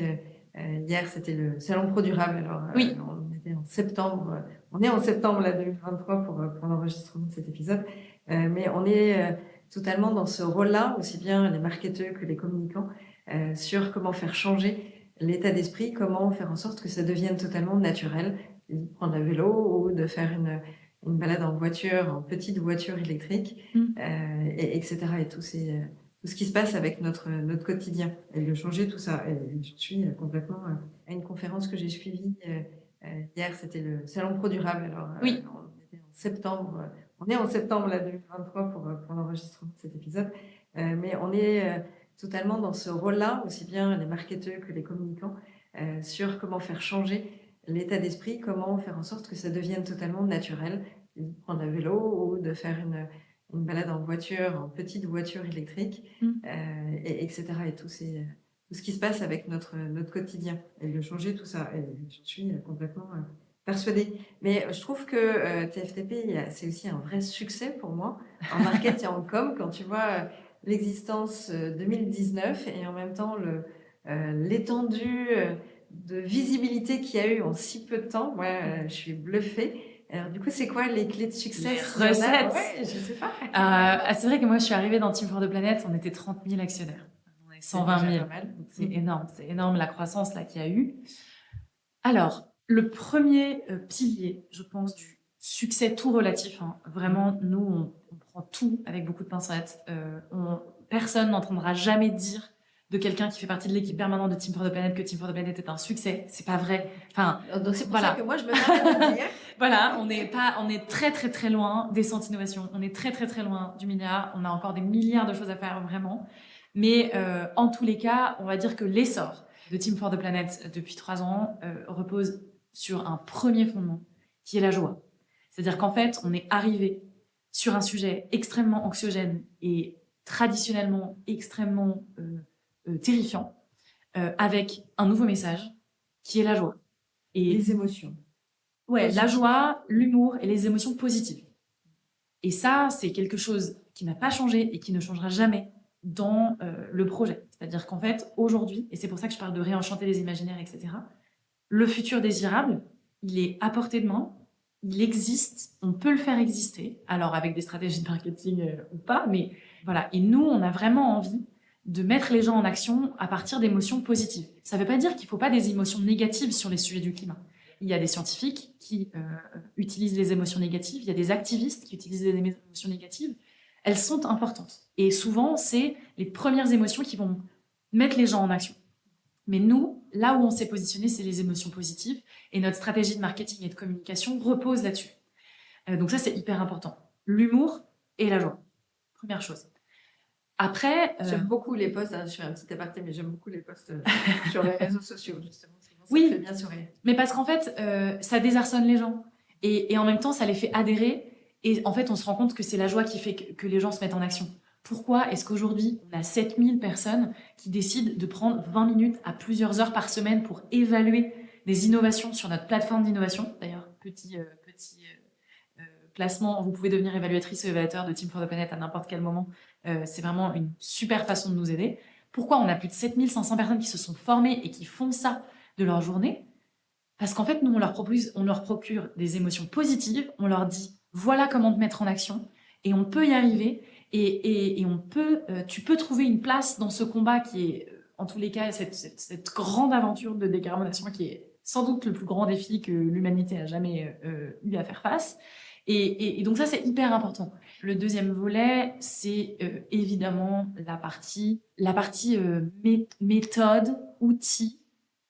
Speaker 1: hier, c'était le Salon Pro Durable. Alors, on était en septembre, on est en septembre là, 2023 pour l'enregistrement de cet épisode, mais on est totalement dans ce rôle-là, aussi bien les marketeurs que les communicants, sur comment faire changer l'état d'esprit, comment faire en sorte que ça devienne totalement naturel, de prendre un vélo ou de faire une balade en voiture, en petite voiture électrique, etc. Et tout ce qui se passe avec notre quotidien, et de changer tout ça. Et je suis complètement à une conférence que j'ai suivie hier, c'était le Salon Pro Durable. Alors, on était en septembre, on est en septembre là, 2023 pour l'enregistrement de cet épisode, mais on est totalement dans ce rôle-là, aussi bien les marketeurs que les communicants, sur comment faire changer l'état d'esprit, comment faire en sorte que ça devienne totalement naturel, de prendre un vélo ou de faire une balade en voiture, en petite voiture électrique, etc. Et tout ce qui se passe avec notre quotidien, et de changer tout ça. Et je suis complètement persuadée. Mais je trouve que TFTP, c'est aussi un vrai succès pour moi, en market et en com, quand tu vois l'existence 2019 et en même temps l'étendue de visibilité qu'il y a eu en si peu de temps. Moi, je suis bluffée. Alors, du coup, c'est quoi les clés de succès?
Speaker 2: Les recettes.
Speaker 1: Ouais, je sais pas.
Speaker 2: C'est vrai que moi, je suis arrivée dans Team for the Planet, on était 30 000 actionnaires. On est 120 000. C'est énorme. C'est énorme la croissance là qu'il y a eu. Alors, le premier pilier, je pense, du succès tout relatif, vraiment, nous, on prend tout avec beaucoup de pincettes. Personne n'entendra jamais dire de quelqu'un qui fait partie de l'équipe permanente de Team for the Planet que Team for the Planet est un succès. C'est pas vrai. Enfin,
Speaker 1: donc c'est pour ça que moi je me permets de dire.
Speaker 2: Voilà, on est très très très loin des 100 innovations. On est très très très loin du milliard. On a encore des milliards de choses à faire vraiment. Mais en tous les cas, on va dire que l'essor de Team for the Planet depuis 3 ans repose sur un premier fondement qui est la joie. C'est-à-dire qu'en fait, on est arrivé sur un sujet extrêmement anxiogène et traditionnellement extrêmement terrifiant, avec un nouveau message qui est la joie.
Speaker 1: Et les émotions.
Speaker 2: Ouais, la joie, l'humour et les émotions positives. Et ça, c'est quelque chose qui n'a pas changé et qui ne changera jamais dans le projet. C'est-à-dire qu'en fait, aujourd'hui, et c'est pour ça que je parle de réenchanter les imaginaires, etc., le futur désirable, il est à portée de main, il existe, on peut le faire exister, alors avec des stratégies de marketing ou pas, mais voilà. Et nous, on a vraiment envie de mettre les gens en action à partir d'émotions positives. Ça ne veut pas dire qu'il ne faut pas des émotions négatives sur les sujets du climat. Il y a des scientifiques qui utilisent les émotions négatives, il y a des activistes qui utilisent les émotions négatives. Elles sont importantes. Et souvent, c'est les premières émotions qui vont mettre les gens en action. Mais nous, là où on s'est positionné, c'est les émotions positives. Et notre stratégie de marketing et de communication repose là-dessus. Donc ça, c'est hyper important. L'humour et la joie. Première chose. Après...
Speaker 1: J'aime beaucoup les posts, je fais un petit aparté, mais j'aime beaucoup les posts sur les réseaux sociaux, justement. Ça
Speaker 2: oui,
Speaker 1: fait bien sourire.
Speaker 2: Mais parce qu'en fait, ça désarçonne les gens. Et en même temps, ça les fait adhérer. Et en fait, on se rend compte que c'est la joie qui fait que les gens se mettent en action. Pourquoi est-ce qu'aujourd'hui, on a 7000 personnes qui décident de prendre 20 minutes à plusieurs heures par semaine pour évaluer des innovations sur notre plateforme d'innovation? D'ailleurs, petit placement, vous pouvez devenir évaluatrice ou évaluateur de Team for the Planet à n'importe quel moment. C'est vraiment une super façon de nous aider. Pourquoi on a plus de 7500 personnes qui se sont formées et qui font ça de leur journée? Parce qu'en fait, nous, on leur procure des émotions positives, on leur dit, voilà comment te mettre en action, et on peut y arriver, Et tu peux trouver une place dans ce combat qui est, en tous les cas, cette grande aventure de décarbonation qui est sans doute le plus grand défi que l'humanité a jamais eu à faire face. Et donc ça, c'est hyper important. Le deuxième volet, c'est évidemment la partie méthode, outil,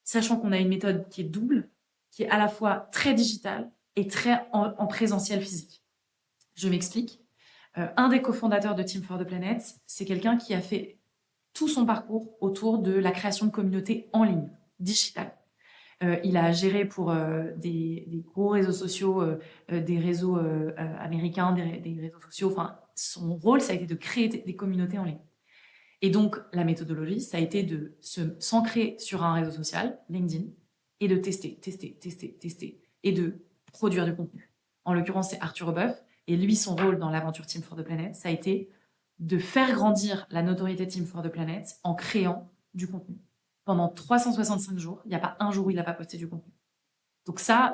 Speaker 2: sachant qu'on a une méthode qui est double, qui est à la fois très digitale et très en présentiel physique. Je m'explique. Un des cofondateurs de Team for the Planet, c'est quelqu'un qui a fait tout son parcours autour de la création de communautés en ligne, digitale. Il a géré pour des gros réseaux sociaux, des réseaux américains, des réseaux sociaux. Enfin, son rôle, ça a été de créer des communautés en ligne. Et donc, la méthodologie, ça a été de s'ancrer sur un réseau social, LinkedIn, et de tester, et de produire du contenu. En l'occurrence, c'est Arthur Obeuf. Et lui, son rôle dans l'aventure Team for the Planet, ça a été de faire grandir la notoriété Team for the Planet en créant du contenu. Pendant 365 jours, il n'y a pas un jour où il n'a pas posté du contenu. Donc ça,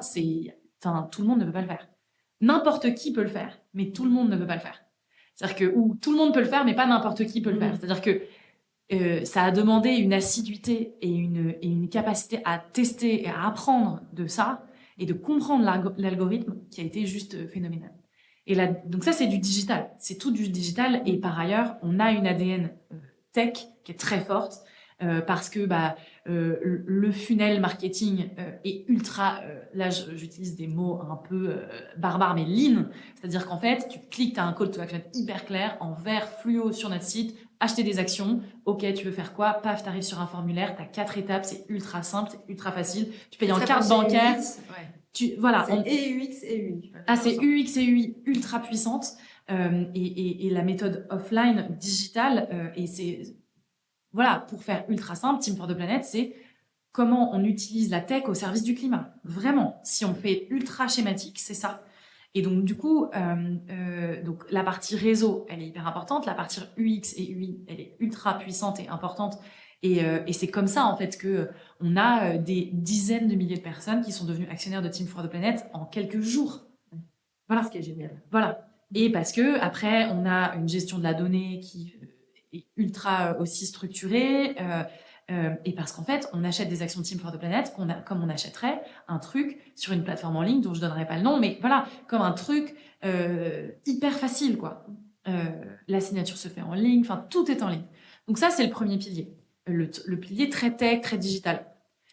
Speaker 2: tout le monde ne peut pas le faire. N'importe qui peut le faire, mais tout le monde ne peut pas le faire. C'est-à-dire que tout le monde peut le faire, mais pas n'importe qui peut le faire. C'est-à-dire que ça a demandé une assiduité et une capacité à tester et à apprendre de ça et de comprendre l'algorithme qui a été juste phénoménal. Et là, donc ça, c'est du digital. C'est tout du digital. Et par ailleurs, on a une ADN tech qui est très forte parce que le funnel marketing est ultra... là, j'utilise des mots un peu barbares, mais lean. C'est-à-dire qu'en fait, tu cliques, tu as un call to action hyper clair, en vert fluo sur notre site, acheter des actions. OK, tu veux faire quoi? Paf, tu arrives sur un formulaire, tu as 4 étapes, c'est ultra simple, c'est ultra facile. Tu payes en carte bancaire. Voilà,
Speaker 1: c'est UX et UI.
Speaker 2: Ah, c'est UX et UI ultra puissante et la méthode offline digitale et c'est voilà, pour faire ultra simple, Team for the Planet, c'est comment on utilise la tech au service du climat. Vraiment, si on fait ultra schématique, c'est ça. Et donc du coup, donc la partie réseau, elle est hyper importante, la partie UX et UI, elle est ultra puissante et importante. Et c'est comme ça, en fait, qu'on a des dizaines de milliers de personnes qui sont devenues actionnaires de Team for the Planet en quelques jours. Voilà.
Speaker 1: Ce qui est génial.
Speaker 2: Voilà. Et parce que après, on a une gestion de la donnée qui est ultra aussi structurée. Et parce qu'en fait, on achète des actions de Team for the Planet comme on achèterait un truc sur une plateforme en ligne dont je donnerai pas le nom, mais voilà, comme un truc hyper facile, quoi. La signature se fait en ligne, enfin, tout est en ligne. Donc ça, c'est le premier pilier. Le pilier très tech, très digital.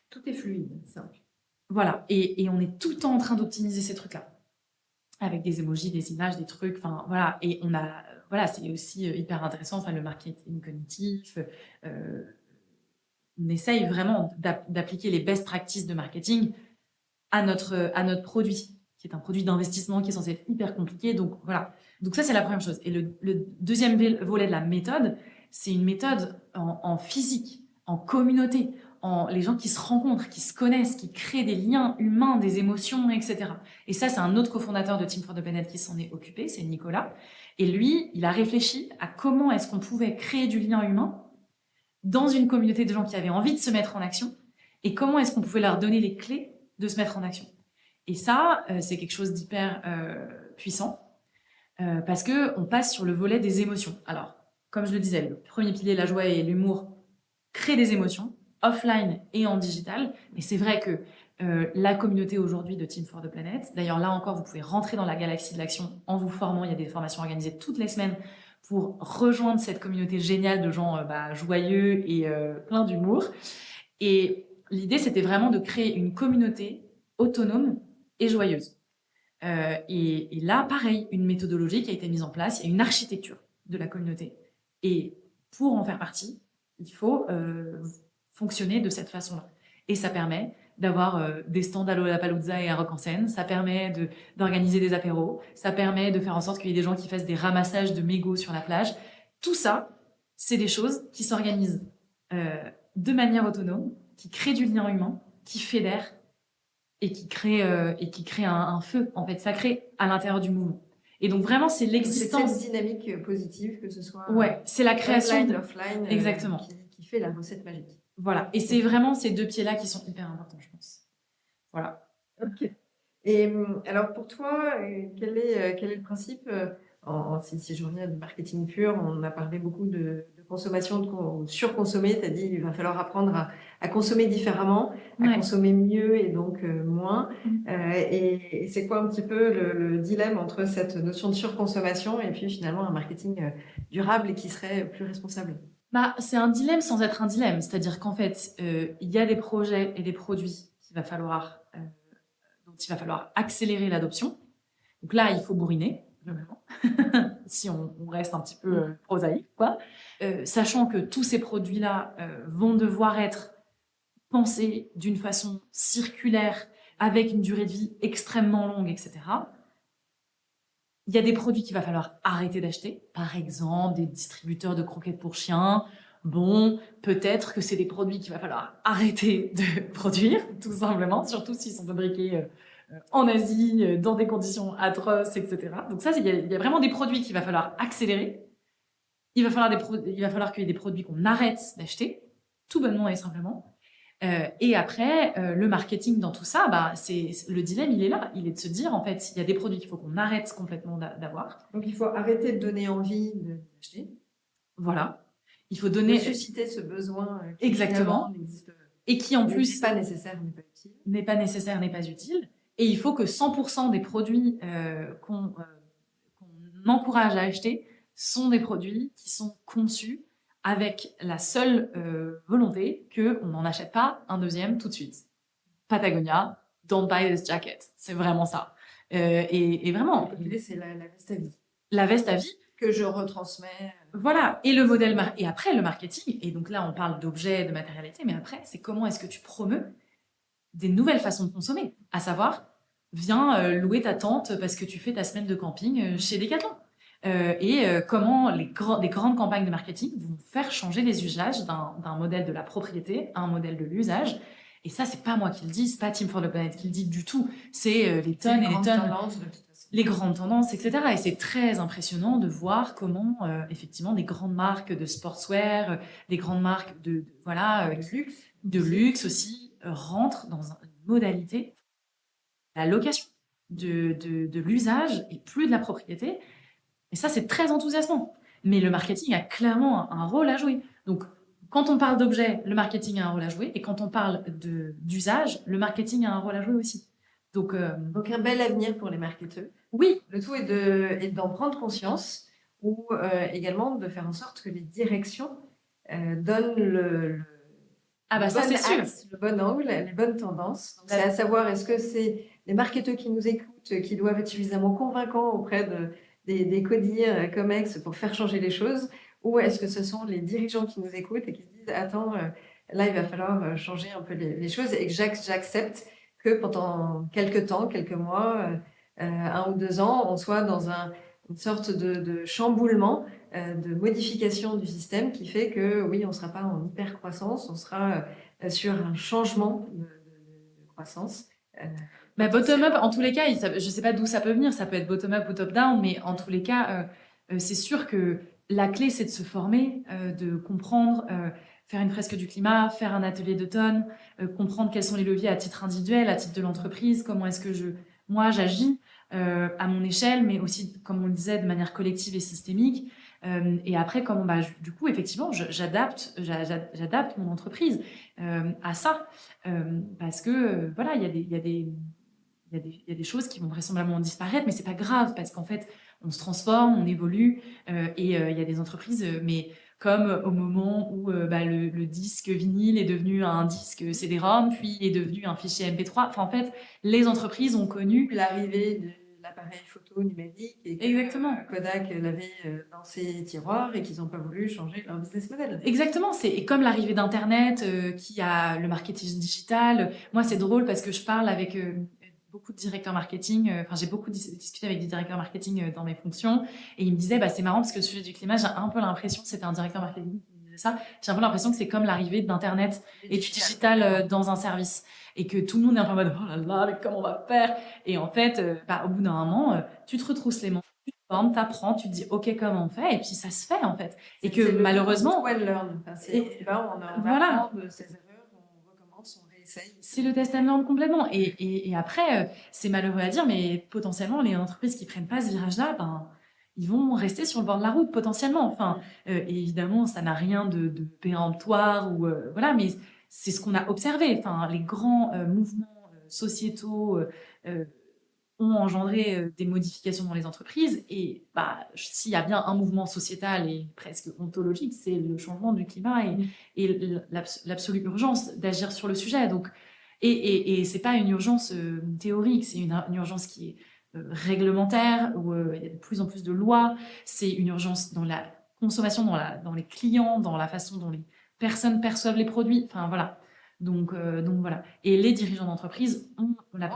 Speaker 1: Tout est fluide, simple.
Speaker 2: Voilà, et on est tout le temps en train d'optimiser ces trucs-là. Avec des emojis, des images, des trucs, enfin voilà. Et voilà, c'est aussi hyper intéressant, enfin le marketing cognitif. On essaye vraiment d'appliquer les best practices de marketing à notre produit, qui est un produit d'investissement qui est censé être hyper compliqué. Donc voilà. Donc ça, c'est la première chose. Et le deuxième volet de la méthode, c'est une méthode en physique, en communauté, les gens qui se rencontrent, qui se connaissent, qui créent des liens humains, des émotions, etc. Et ça, c'est un autre cofondateur de Team for the Planet qui s'en est occupé, c'est Nicolas. Et lui, il a réfléchi à comment est-ce qu'on pouvait créer du lien humain dans une communauté de gens qui avaient envie de se mettre en action et comment est-ce qu'on pouvait leur donner les clés de se mettre en action. Et ça, c'est quelque chose d'hyper puissant parce qu'on passe sur le volet des émotions. Alors, comme je le disais, le premier pilier, la joie et l'humour, crée des émotions, offline et en digital. Mais c'est vrai que la communauté aujourd'hui de Team for the Planet, d'ailleurs là encore, vous pouvez rentrer dans la galaxie de l'action en vous formant. Il y a des formations organisées toutes les semaines pour rejoindre cette communauté géniale de gens joyeux et plein d'humour. Et l'idée, c'était vraiment de créer une communauté autonome et joyeuse. Et là, pareil, une méthodologie qui a été mise en place, il y a une architecture de la communauté. Et pour en faire partie, il faut fonctionner de cette façon-là. Et ça permet d'avoir des stands à Lollapalooza et à Rock en Seine, ça permet d'organiser des apéros, ça permet de faire en sorte qu'il y ait des gens qui fassent des ramassages de mégots sur la plage. Tout ça, c'est des choses qui s'organisent de manière autonome, qui créent du lien humain, qui fédèrent et qui créent un feu. En fait, ça crée à l'intérieur du mouvement. Et donc vraiment, c'est l'existence.
Speaker 1: C'est cette dynamique positive, que ce soit
Speaker 2: c'est la création
Speaker 1: offline,
Speaker 2: exactement.
Speaker 1: Qui fait la recette magique.
Speaker 2: Voilà, et c'est vraiment ces deux pieds-là qui sont hyper importants, je pense. Voilà.
Speaker 1: Ok. Et alors pour toi, quel est le principe si je reviens du marketing pur, on a parlé beaucoup de consommation, de surconsommer. Tu as dit il va falloir apprendre à consommer différemment, à
Speaker 2: Ouais.
Speaker 1: consommer mieux et donc moins.
Speaker 2: Mm.
Speaker 1: Et c'est quoi un petit peu le dilemme entre cette notion de surconsommation et puis finalement un marketing durable et qui serait plus responsable?
Speaker 2: Bah, c'est un dilemme sans être un dilemme. C'est-à-dire qu'en fait, il y a des projets et des produits dont il va falloir accélérer l'adoption. Donc là, il faut bourriner, globalement, si on reste un petit peu prosaïque, quoi. Sachant que tous ces produits-là vont devoir être pensés d'une façon circulaire, avec une durée de vie extrêmement longue, etc. Il y a des produits qu'il va falloir arrêter d'acheter, par exemple des distributeurs de croquettes pour chiens. Bon, peut-être que c'est des produits qu'il va falloir arrêter de produire, tout simplement, surtout s'ils sont fabriqués en Asie, dans des conditions atroces, etc. Donc ça, il y a vraiment des produits qu'il va falloir accélérer. Il va falloir qu'il y ait des produits qu'on arrête d'acheter, tout bonnement et simplement. Et après, le marketing dans tout ça, bah, le dilemme, il est là. Il est de se dire, en fait, il y a des produits qu'il faut qu'on arrête complètement d'avoir.
Speaker 1: Donc il faut arrêter de donner envie d'acheter,
Speaker 2: Voilà. Il faut
Speaker 1: de
Speaker 2: donner
Speaker 1: susciter ce besoin qui
Speaker 2: exactement,
Speaker 1: finalement n'existe
Speaker 2: et qui en
Speaker 1: n'est
Speaker 2: plus
Speaker 1: pas nécessaire, n'est pas utile.
Speaker 2: n'est pas nécessaire, n'est pas utile. Et il faut que 100% des produits qu'on encourage à acheter sont des produits qui sont conçus avec la seule volonté qu'on n'en achète pas un deuxième tout de suite. Patagonia, don't buy this jacket. C'est vraiment ça. Et vraiment,
Speaker 1: L'idée, c'est la veste à vie
Speaker 2: la veste à vie,
Speaker 1: que je retransmets.
Speaker 2: voilà. Et le modèle et après le marketing. Et donc là, on parle d'objets, de matérialité, mais après, c'est comment est-ce que tu promeus des nouvelles façons de consommer, à savoir, viens louer ta tente parce que tu fais ta semaine de camping chez Decathlon. Comment des grandes campagnes de marketing vont faire changer les usages d'un modèle de la propriété à un modèle de l'usage. Et ça, c'est pas moi qui le dis, c'est pas Team for the Planet qui le dit du tout. C'est les tonnes et les tonnes, les grandes tendances, etc. Et c'est très impressionnant de voir comment, effectivement, des grandes marques de sportswear, des grandes marques de luxe aussi, rentrent dans une modalité, la location de l'usage et plus de la propriété. Et ça, c'est très enthousiasmant. Mais le marketing a clairement un rôle à jouer. Donc, quand on parle d'objet, le marketing a un rôle à jouer. Et quand on parle d'usage, le marketing a un rôle à jouer aussi. Donc
Speaker 1: un bel avenir pour les marketeurs.
Speaker 2: Oui.
Speaker 1: Le tout est d'en prendre conscience ou également de faire en sorte que les directions donnent le
Speaker 2: ça, c'est sûr.
Speaker 1: le bon angle, les bonnes tendances. Donc, c'est à savoir, est-ce que c'est les marketeurs qui nous écoutent, qui doivent être suffisamment convaincants auprès des CODIR, COMEX pour faire changer les choses, ou est-ce que ce sont les dirigeants qui nous écoutent et qui se disent attends, là il va falloir changer un peu les choses et que j'accepte que pendant quelques temps, quelques mois, 1 ou 2 ans, on soit dans une sorte de chamboulement, de modification du système qui fait que oui, on ne sera pas en hyper croissance, on sera sur un changement de croissance.
Speaker 2: Bottom-up, en tous les cas, je ne sais pas d'où ça peut venir, ça peut être bottom-up ou top-down, mais en tous les cas, c'est sûr que la clé, c'est de se former, de comprendre, faire une fresque du climat, faire un atelier d'automne, comprendre quels sont les leviers à titre individuel, à titre de l'entreprise, comment est-ce que moi, j'agis à mon échelle, mais aussi, comme on le disait, de manière collective et systémique. Et après, comment, du coup, effectivement, j'adapte mon entreprise à ça, parce que voilà, il y a des choses qui vont vraisemblablement disparaître, mais c'est pas grave parce qu'en fait, on se transforme, on évolue, et il y a des entreprises, mais comme au moment où le disque vinyle est devenu un disque CD-ROM, puis est devenu un fichier MP3. Enfin, en fait, les entreprises ont connu
Speaker 1: l'arrivée de l'appareil photo numérique et que
Speaker 2: exactement.
Speaker 1: Kodak l'avait dans ses tiroirs et qu'ils n'ont pas voulu changer leur business model.
Speaker 2: Exactement, c'est comme l'arrivée d'Internet qui a le marketing digital. Moi, c'est drôle parce que je parle avec beaucoup de directeurs marketing. Enfin, j'ai beaucoup discuté avec des directeurs marketing dans mes fonctions et ils me disaient, c'est marrant parce que le sujet du climat, j'ai un peu l'impression, c'était un directeur marketing qui me disait ça, j'ai un peu l'impression que c'est comme l'arrivée d'Internet et du digital dans un service. Et que tout le monde est un peu en mode, oh là là, mais comment on va faire? Et en fait, au bout d'un moment, tu te retrousses les manches, tu te formes, t'apprends, tu te dis, OK, comment on fait? Et puis ça se fait, en fait. Et que malheureusement.
Speaker 1: Well learn. Enfin, on
Speaker 2: voilà.
Speaker 1: apprend de ses erreurs, on recommence, on réessaye.
Speaker 2: C'est le test and learn complètement. Et après, c'est malheureux à dire, mais potentiellement, les entreprises qui prennent pas ce virage-là, ils vont rester sur le bord de la route potentiellement. Enfin, et évidemment, ça n'a rien de péremptoire ou voilà, mais c'est ce qu'on a observé. Enfin, les grands mouvements sociétaux euh, ont engendré des modifications dans les entreprises. Et bah, s'il y a bien un mouvement sociétal et presque ontologique, c'est le changement du climat et l'absolue urgence d'agir sur le sujet. Donc, et c'est pas une urgence théorique, c'est une urgence qui est réglementaire, où il y a de plus en plus de lois. C'est une urgence dans la consommation, dans les clients, dans la façon dont les personnes perçoivent les produits. Enfin, voilà. Donc voilà. Et les dirigeants d'entreprise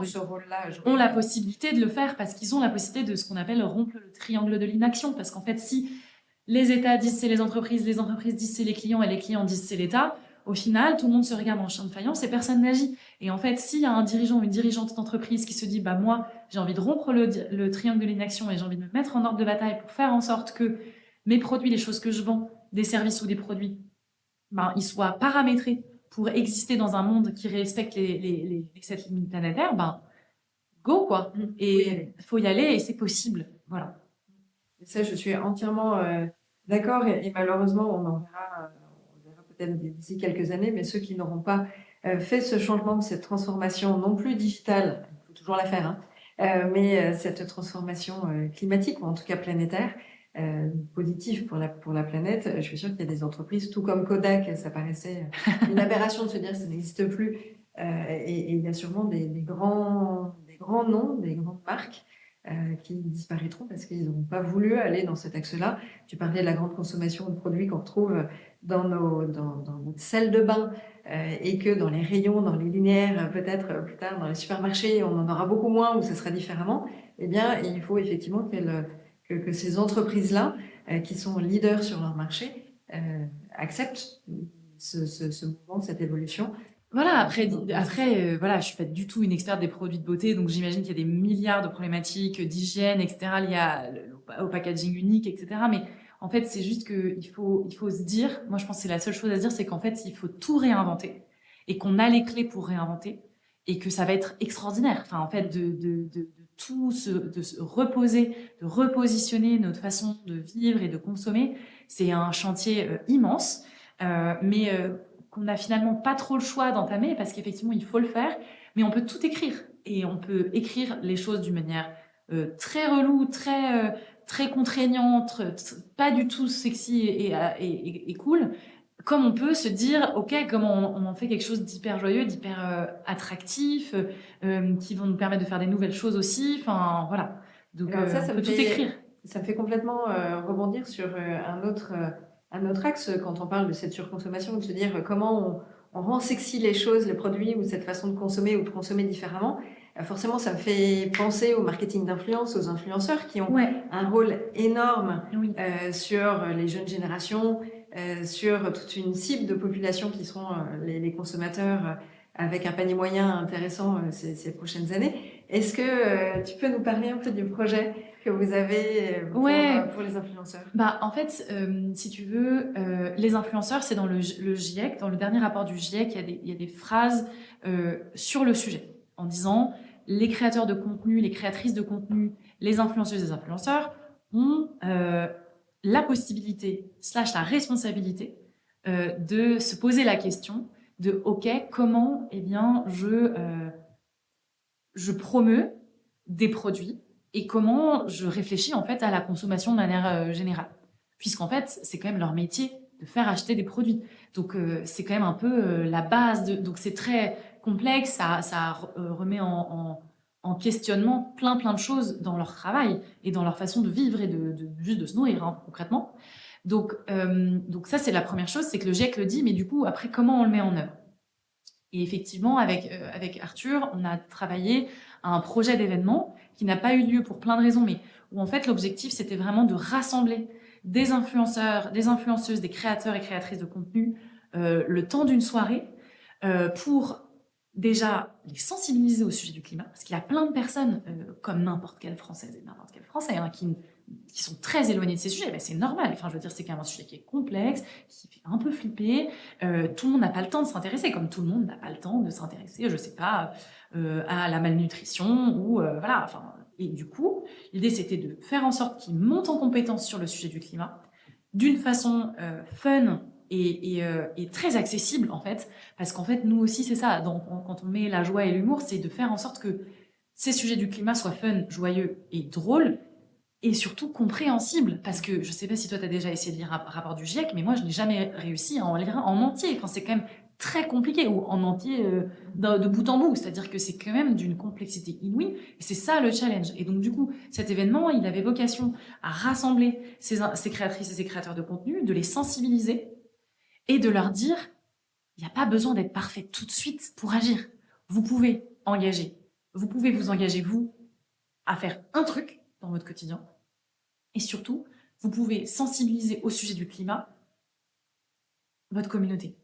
Speaker 1: Ce rôle-là,
Speaker 2: ont la possibilité de le faire parce qu'ils ont la possibilité de ce qu'on appelle rompre le triangle de l'inaction. Parce qu'en fait, si les États disent c'est les entreprises disent c'est les clients et les clients disent c'est l'État, au final, tout le monde se regarde en chien de faïence et personne n'agit. Et en fait, s'il y a un dirigeant ou une dirigeante d'entreprise qui se dit bah moi, j'ai envie de rompre le triangle de l'inaction et j'ai envie de me mettre en ordre de bataille pour faire en sorte que mes produits, les choses que je vends, des services ou des produits, ben, ils soient paramétrés pour exister dans un monde qui respecte cette limite planétaire, ben, go, quoi. Et il faut y aller et c'est possible. Voilà.
Speaker 1: Et ça, je suis entièrement d'accord. Et malheureusement, on verra peut-être d'ici quelques années, mais ceux qui n'auront pas fait ce changement, cette transformation non plus digitale, il faut toujours la faire, hein, mais cette transformation climatique, ou en tout cas planétaire, positive pour la planète, je suis sûre qu'il y a des entreprises, tout comme Kodak, ça paraissait une aberration de se dire que ça n'existe plus. Et il y a sûrement des grands noms, des grandes marques qui disparaîtront parce qu'ils n'ont pas voulu aller dans cet axe-là. Tu parlais de la grande consommation de produits qu'on retrouve dans notre salle de bain et que dans les rayons, dans les linéaires, peut-être plus tard dans les supermarchés, on en aura beaucoup moins ou ce sera différemment. Eh bien, il faut effectivement que ces entreprises-là, qui sont leaders sur leur marché, acceptent ce mouvement, cette évolution.
Speaker 2: Voilà, après voilà, je suis pas du tout une experte des produits de beauté, donc j'imagine qu'il y a des milliards de problématiques d'hygiène, etc., liées au packaging unique, etc. Mais en fait, c'est juste qu'il faut se dire, moi je pense que c'est la seule chose à se dire, c'est qu'en fait, il faut tout réinventer et qu'on a les clés pour réinventer et que ça va être extraordinaire. Enfin, en fait, de se reposer, de repositionner notre façon de vivre et de consommer, c'est un chantier immense, mais qu'on n'a finalement pas trop le choix d'entamer parce qu'effectivement, il faut le faire, mais on peut tout écrire. Et on peut écrire les choses d'une manière très relou, très contraignante, pas du tout sexy et cool, comme on peut se dire, OK, comment on en fait quelque chose d'hyper joyeux, d'hyper attractif, qui vont nous permettre de faire des nouvelles choses aussi. Enfin, voilà. Donc,
Speaker 1: Alors ça
Speaker 2: on peut
Speaker 1: me
Speaker 2: tout
Speaker 1: fait,
Speaker 2: écrire.
Speaker 1: ça me fait complètement rebondir sur un autre axe quand on parle de cette surconsommation, de se dire comment on rend sexy les choses, les produits ou cette façon de consommer ou de consommer différemment. Forcément, ça me fait penser au marketing d'influence, aux influenceurs qui ont un rôle énorme sur les jeunes générations, sur toute une cible de population qui seront les consommateurs avec un panier moyen intéressant ces prochaines années. Est-ce que tu peux nous parler un peu du projet que vous avez pour les influenceurs?
Speaker 2: Bah, en fait, si tu veux, les influenceurs, c'est dans le GIEC, dans le dernier rapport du GIEC, il y a des phrases sur le sujet, en disant les créateurs de contenu, les créatrices de contenu, les influenceuses et les influenceurs ont la possibilité, / la responsabilité, de se poser la question de OK, comment je promeus des produits et comment je réfléchis en fait à la consommation de manière générale. Puisqu'en fait, c'est quand même leur métier de faire acheter des produits. Donc, c'est quand même un peu la base. Donc, c'est très complexe. Ça remet en questionnement plein de choses dans leur travail et dans leur façon de vivre et juste de se nourrir, hein, concrètement. Donc ça, c'est la première chose, c'est que le GIEC le dit, mais du coup, après, comment on le met en œuvre? Et effectivement, avec Arthur, on a travaillé à un projet d'événement qui n'a pas eu lieu pour plein de raisons, mais où en fait l'objectif c'était vraiment de rassembler des influenceurs, des influenceuses, des créateurs et créatrices de contenu le temps d'une soirée pour déjà les sensibiliser au sujet du climat, parce qu'il y a plein de personnes, comme n'importe quelle Française et n'importe quel Français, hein, qui sont très éloignés de ces sujets. Ben, c'est normal. Enfin, je veux dire, c'est quand même un sujet qui est complexe, qui fait un peu flipper. Tout le monde n'a pas le temps de s'intéresser, comme tout le monde n'a pas le temps de s'intéresser, je sais pas, à la malnutrition ou voilà. Enfin, Et du coup, l'idée, c'était de faire en sorte qu'ils montent en compétence sur le sujet du climat d'une façon fun et très accessible, en fait. Parce qu'en fait, nous aussi, c'est ça. Donc, quand on met la joie et l'humour, c'est de faire en sorte que ces sujets du climat soient fun, joyeux et drôles, et surtout compréhensibles. Parce que je sais pas si toi, tu as déjà essayé de lire un rapport du GIEC, mais moi, je n'ai jamais réussi à en lire un en entier. Enfin, c'est quand même très compliqué, ou en entier de bout en bout. C'est-à-dire que c'est quand même d'une complexité inouïe. Et c'est ça le challenge. Et donc, du coup, cet événement, il avait vocation à rassembler ces créatrices et ces créateurs de contenu, de les sensibiliser et de leur dire, il n'y a pas besoin d'être parfait tout de suite pour agir. Vous pouvez vous engager, vous, à faire un truc dans votre quotidien. Et surtout, vous pouvez sensibiliser au sujet du climat votre communauté.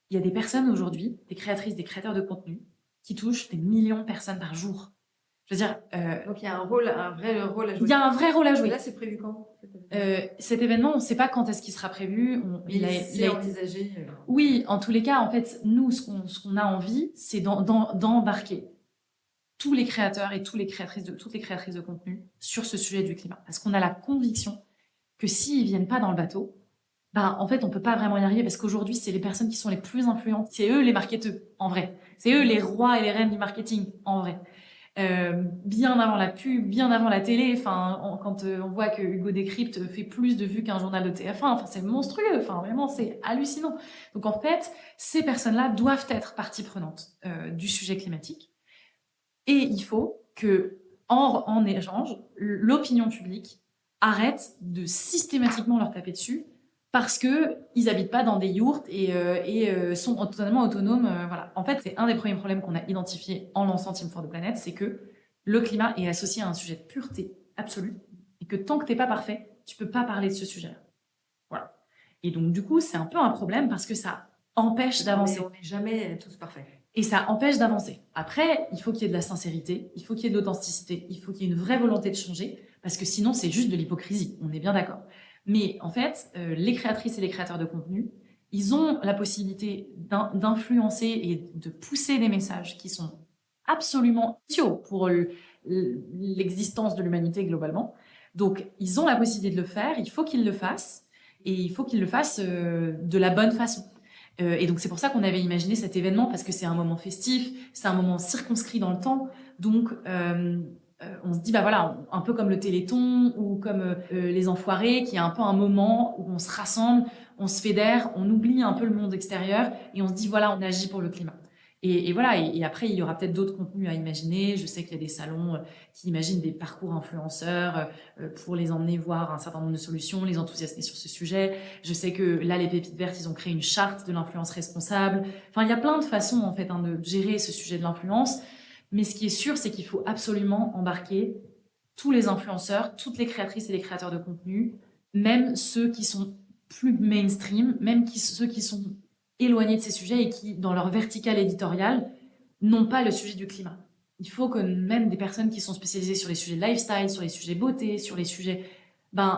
Speaker 2: Il y a des personnes aujourd'hui, des créatrices, des créateurs de contenu, qui touchent des millions de personnes par jour. Je veux dire...
Speaker 1: Donc, il y a un vrai rôle à jouer.
Speaker 2: Il y a un vrai rôle à jouer.
Speaker 1: Là, c'est prévu quand
Speaker 2: cet événement, on ne sait pas quand est-ce qu'il sera prévu.
Speaker 1: Il a envisagé.
Speaker 2: Oui, en tous les cas, en fait, nous, ce qu'on a envie, c'est d'embarquer tous les créateurs et toutes les créatrices de contenu sur ce sujet du climat. Parce qu'on a la conviction que s'ils ne viennent pas dans le bateau, ben, en fait, on ne peut pas vraiment y arriver parce qu'aujourd'hui, c'est les personnes qui sont les plus influentes. C'est eux les marketeurs, en vrai. C'est eux les rois et les reines du marketing, en vrai. Bien avant la pub, bien avant la télé, quand on voit que Hugo Décrypte fait plus de vues qu'un journal de TF1, c'est monstrueux, vraiment, c'est hallucinant. Donc en fait, ces personnes-là doivent être partie prenante du sujet climatique. Et il faut que, en échange, l'opinion publique arrête de systématiquement leur taper dessus parce qu'ils n'habitent pas dans des yourtes et sont totalement autonomes. Voilà. En fait, c'est un des premiers problèmes qu'on a identifié en lançant Team for the Planet, c'est que le climat est associé à un sujet de pureté absolue et que tant que tu n'es pas parfait, tu ne peux pas parler de ce sujet-là. Voilà. Et donc, du coup, c'est un peu un problème parce que ça empêche d'avancer.
Speaker 1: On n'est jamais tous parfaits.
Speaker 2: Et ça empêche d'avancer. Après, il faut qu'il y ait de la sincérité, il faut qu'il y ait de l'authenticité, il faut qu'il y ait une vraie volonté de changer, parce que sinon, c'est juste de l'hypocrisie. On est bien d'accord. Mais en fait, les créatrices et les créateurs de contenu, ils ont la possibilité d'influencer et de pousser des messages qui sont absolument idiots pour l'existence de l'humanité globalement. Donc, ils ont la possibilité de le faire, il faut qu'ils le fassent, et il faut qu'ils le fassent de la bonne façon. Et donc, c'est pour ça qu'on avait imaginé cet événement, parce que c'est un moment festif, c'est un moment circonscrit dans le temps. Donc, on se dit, bah voilà, un peu comme le Téléthon ou comme les Enfoirés, qui est un peu un moment où on se rassemble, on se fédère, on oublie un peu le monde extérieur et on se dit, voilà, on agit pour le climat. Et voilà, et après, il y aura peut-être d'autres contenus à imaginer. Je sais qu'il y a des salons qui imaginent des parcours influenceurs pour les emmener voir un certain nombre de solutions, les enthousiasmer sur ce sujet. Je sais que là, les Pépites Vertes, ils ont créé une charte de l'influence responsable. Enfin, il y a plein de façons, en fait, de gérer ce sujet de l'influence. Mais ce qui est sûr, c'est qu'il faut absolument embarquer tous les influenceurs, toutes les créatrices et les créateurs de contenu, même ceux qui sont plus mainstream, même ceux qui sont éloignés de ces sujets et qui, dans leur verticale éditoriale, n'ont pas le sujet du climat. Il faut que même des personnes qui sont spécialisées sur les sujets lifestyle, sur les sujets beauté, sur les sujets,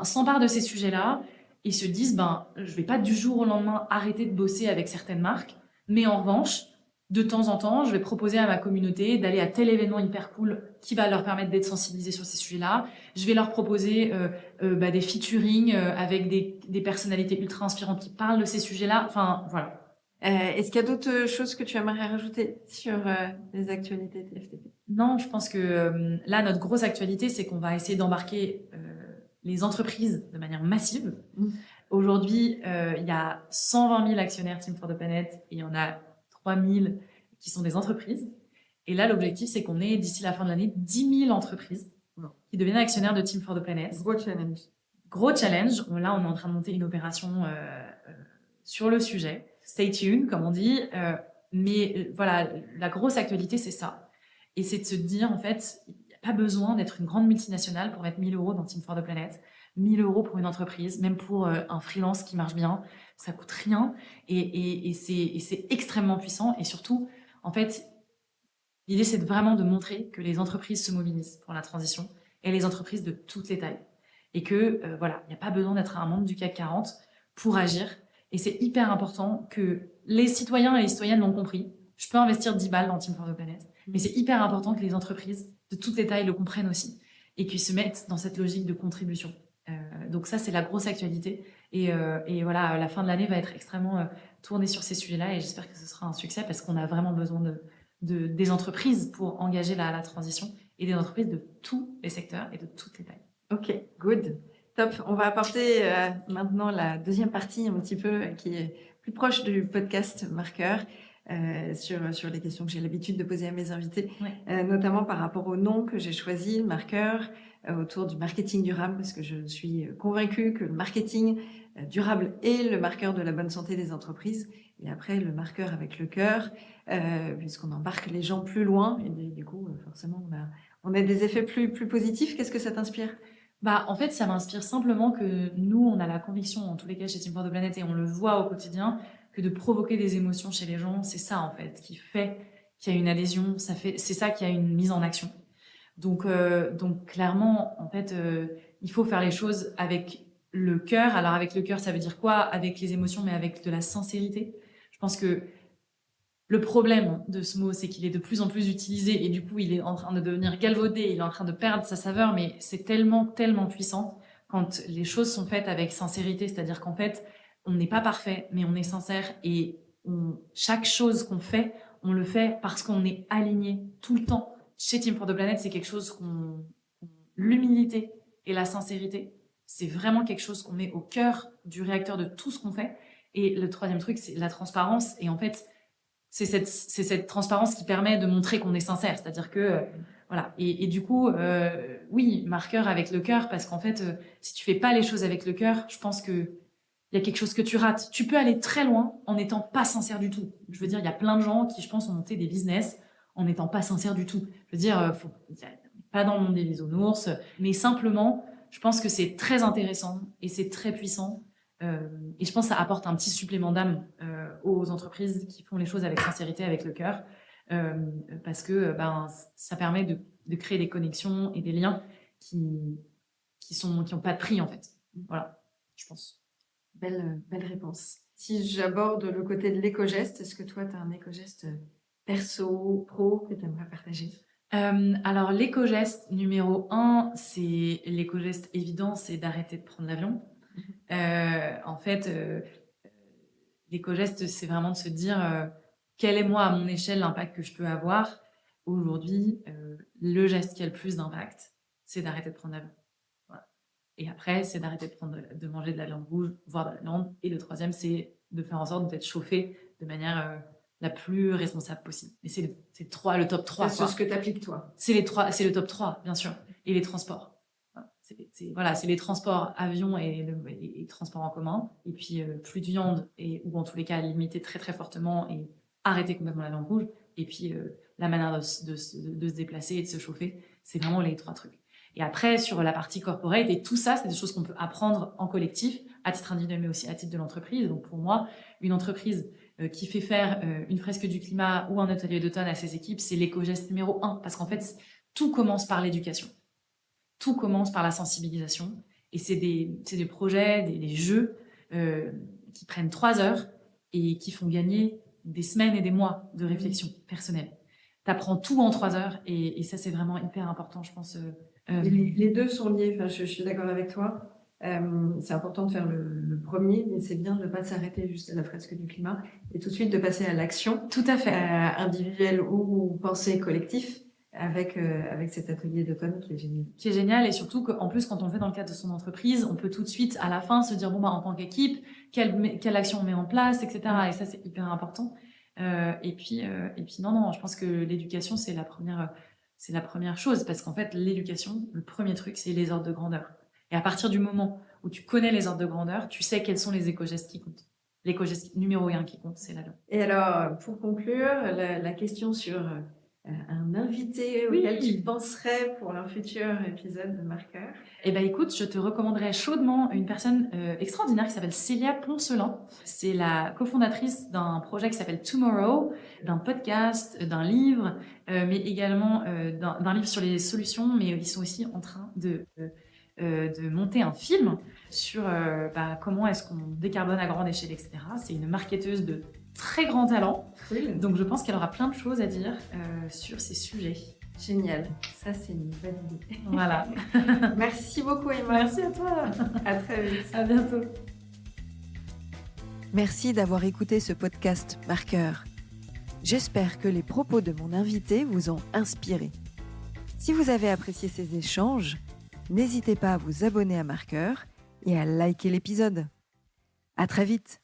Speaker 2: s'emparent de ces sujets-là et se disent, je vais pas du jour au lendemain arrêter de bosser avec certaines marques, mais en revanche, de temps en temps, je vais proposer à ma communauté d'aller à tel événement hyper cool qui va leur permettre d'être sensibilisés sur ces sujets-là. Je vais leur proposer des featuring avec des personnalités ultra inspirantes qui parlent de ces sujets-là. Enfin, voilà.
Speaker 1: Est-ce qu'il y a d'autres choses que tu aimerais rajouter sur les actualités TFTP?
Speaker 2: Non, je pense que là, notre grosse actualité, c'est qu'on va essayer d'embarquer les entreprises de manière massive. Aujourd'hui, il y a 120 000 actionnaires Team for the Planet et il y en a 3 000 qui sont des entreprises. Et là, l'objectif, c'est qu'on ait, d'ici la fin de l'année, 10 000 entreprises qui deviennent actionnaires de Team for the Planet.
Speaker 1: Gros challenge.
Speaker 2: Gros challenge. Là, on est en train de monter une opération sur le sujet. Stay tuned, comme on dit. Mais voilà, la grosse actualité, c'est ça. Et c'est de se dire, en fait, il n'y a pas besoin d'être une grande multinationale pour mettre 1 000 € dans Team for the Planet. 1 000 € pour une entreprise, même pour un freelance qui marche bien, ça coûte rien et c'est extrêmement puissant. Et surtout, en fait, l'idée, c'est vraiment de montrer que les entreprises se mobilisent pour la transition et les entreprises de toutes les tailles. Et que, voilà, il n'y a pas besoin d'être un membre du CAC 40 pour agir. Et c'est hyper important que les citoyens et les citoyennes l'ont compris. Je peux investir 10 balles dans Team for the Planet, mais c'est hyper important que les entreprises de toutes les tailles le comprennent aussi. et qui se mettent dans cette logique de contribution. Donc ça, c'est la grosse actualité. Et voilà, la fin de l'année va être extrêmement tournée sur ces sujets-là et j'espère que ce sera un succès parce qu'on a vraiment besoin des entreprises pour engager la transition et des entreprises de tous les secteurs et de toutes les tailles.
Speaker 1: Ok, good. Top. On va apporter maintenant la deuxième partie un petit peu qui est plus proche du podcast Marqueur sur les questions que j'ai l'habitude de poser à mes invités, notamment par rapport au nom que j'ai choisi, le Marqueur, autour du marketing durable, parce que je suis convaincue que le marketing durable est le marqueur de la bonne santé des entreprises. Et après, le marqueur avec le cœur, puisqu'on embarque les gens plus loin. Et du coup, forcément, on a des effets plus positifs. Qu'est-ce que ça t'inspire ?
Speaker 2: En fait, ça m'inspire simplement que nous, on a la conviction, en tous les cas chez Team for the Planet, et on le voit au quotidien, que de provoquer des émotions chez les gens, c'est ça, en fait, qui fait qu'il y a une adhésion, c'est ça qui a une mise en action. Donc clairement, en fait, il faut faire les choses avec le cœur. Alors, avec le cœur, ça veut dire quoi ? Avec les émotions, mais avec de la sincérité. Je pense que le problème de ce mot, c'est qu'il est de plus en plus utilisé et du coup, il est en train de devenir galvaudé, il est en train de perdre sa saveur, mais c'est tellement, tellement puissant quand les choses sont faites avec sincérité, c'est-à-dire qu'en fait, on n'est pas parfait, mais on est sincère et chaque chose qu'on fait, on le fait parce qu'on est aligné tout le temps. Chez Team for the Planet, c'est quelque chose l'humilité et la sincérité, c'est vraiment quelque chose qu'on met au cœur du réacteur de tout ce qu'on fait. Et le troisième truc, c'est la transparence. Et en fait, c'est cette transparence qui permet de montrer qu'on est sincère. C'est-à-dire que, voilà. Et du coup, oui, marqueur avec le cœur, parce qu'en fait, si tu fais pas les choses avec le cœur, je pense que il y a quelque chose que tu rates. Tu peux aller très loin en n'étant pas sincère du tout. Je veux dire, il y a plein de gens qui, je pense, ont monté des business en n'étant pas sincère du tout. Je veux dire, pas dans le monde des bisounours, mais simplement, je pense que c'est très intéressant et c'est très puissant. Et je pense que ça apporte un petit supplément d'âme aux entreprises qui font les choses avec sincérité, avec le cœur, parce que ça permet de créer des connexions et des liens qui n'ont pas de prix, en fait. Voilà, je pense.
Speaker 1: Belle réponse. Si j'aborde le côté de l'éco-geste, est-ce que toi, tu as un éco-geste perso, pro que tu aimerais partager ?
Speaker 2: Alors, l'éco-geste numéro 1, c'est l'éco-geste évident, c'est d'arrêter de prendre l'avion. En fait, l'éco-geste, c'est vraiment de se dire quel est, moi, à mon échelle, l'impact que je peux avoir. Aujourd'hui, le geste qui a le plus d'impact, c'est d'arrêter de prendre l'avion. Voilà. Et après, c'est d'arrêter de manger de la viande rouge, voire de la viande. Et le troisième, c'est de faire en sorte d'être chauffé de manière la plus responsable possible. Et c'est le top 3.
Speaker 1: C'est ce que tu appliques, toi.
Speaker 2: C'est le top 3, bien sûr. Et les transports. C'est les transports avions et transports en commun. Et puis, plus de viande, ou en tous les cas, limiter très, très fortement et arrêter complètement la viande rouge. Et puis, la manière de se déplacer et de se chauffer, c'est vraiment les 3 trucs. Et après, sur la partie corporate, et tout ça, c'est des choses qu'on peut apprendre en collectif, à titre individuel, mais aussi à titre de l'entreprise. Donc, pour moi, une entreprise qui fait faire une fresque du climat ou un atelier d'automne à ses équipes, c'est l'éco-geste numéro 1. Parce qu'en fait, tout commence par l'éducation. Tout commence par la sensibilisation. Et c'est des projets, des jeux qui prennent 3 heures et qui font gagner des semaines et des mois de réflexion personnelle. Tu apprends tout en 3 heures et ça, c'est vraiment hyper important, je pense.
Speaker 1: Les deux sont liés, enfin, je suis d'accord avec toi. C'est important de faire le premier, mais c'est bien de ne pas s'arrêter juste à la fresque du climat et tout de suite de passer à l'action.
Speaker 2: Tout à fait.
Speaker 1: Individuelle ou pensée collectif avec cet atelier d'automne qui est génial.
Speaker 2: Qui est génial et surtout qu'en plus, quand on le fait dans le cadre de son entreprise, on peut tout de suite, à la fin, se dire, en tant qu'équipe, quelle action on met en place, etc. Et ça, c'est hyper important. Et puis, non, je pense que l'éducation, c'est la première chose parce qu'en fait, l'éducation, le premier truc, c'est les ordres de grandeur. Et à partir du moment où tu connais les ordres de grandeur, tu sais quels sont les éco-gestes qui comptent. L'éco-geste numéro 1 qui compte, c'est l'avion.
Speaker 1: Et alors, pour conclure, la question sur un invité auquel tu penserais pour un futur épisode de Marqueur.
Speaker 2: Eh bien, écoute, je te recommanderais chaudement une personne extraordinaire qui s'appelle Célia Poncelin. C'est la cofondatrice d'un projet qui s'appelle Tomorrow, d'un podcast, d'un livre, mais également d'un livre sur les solutions, mais ils sont aussi en train de monter un film sur comment est-ce qu'on décarbone à grande échelle, etc. C'est une marketeuse de très grand talent.
Speaker 1: Cool.
Speaker 2: Donc, je pense qu'elle aura plein de choses à dire sur ces sujets.
Speaker 1: Génial, ça c'est une bonne idée.
Speaker 2: Voilà.
Speaker 1: Merci beaucoup Emma.
Speaker 2: Merci à toi.
Speaker 1: À très vite.
Speaker 2: À bientôt.
Speaker 1: Merci d'avoir écouté ce podcast Marqueur. J'espère que les propos de mon invité vous ont inspiré. Si vous avez apprécié ces échanges, n'hésitez pas à vous abonner à Marqueur et à liker l'épisode. À très vite.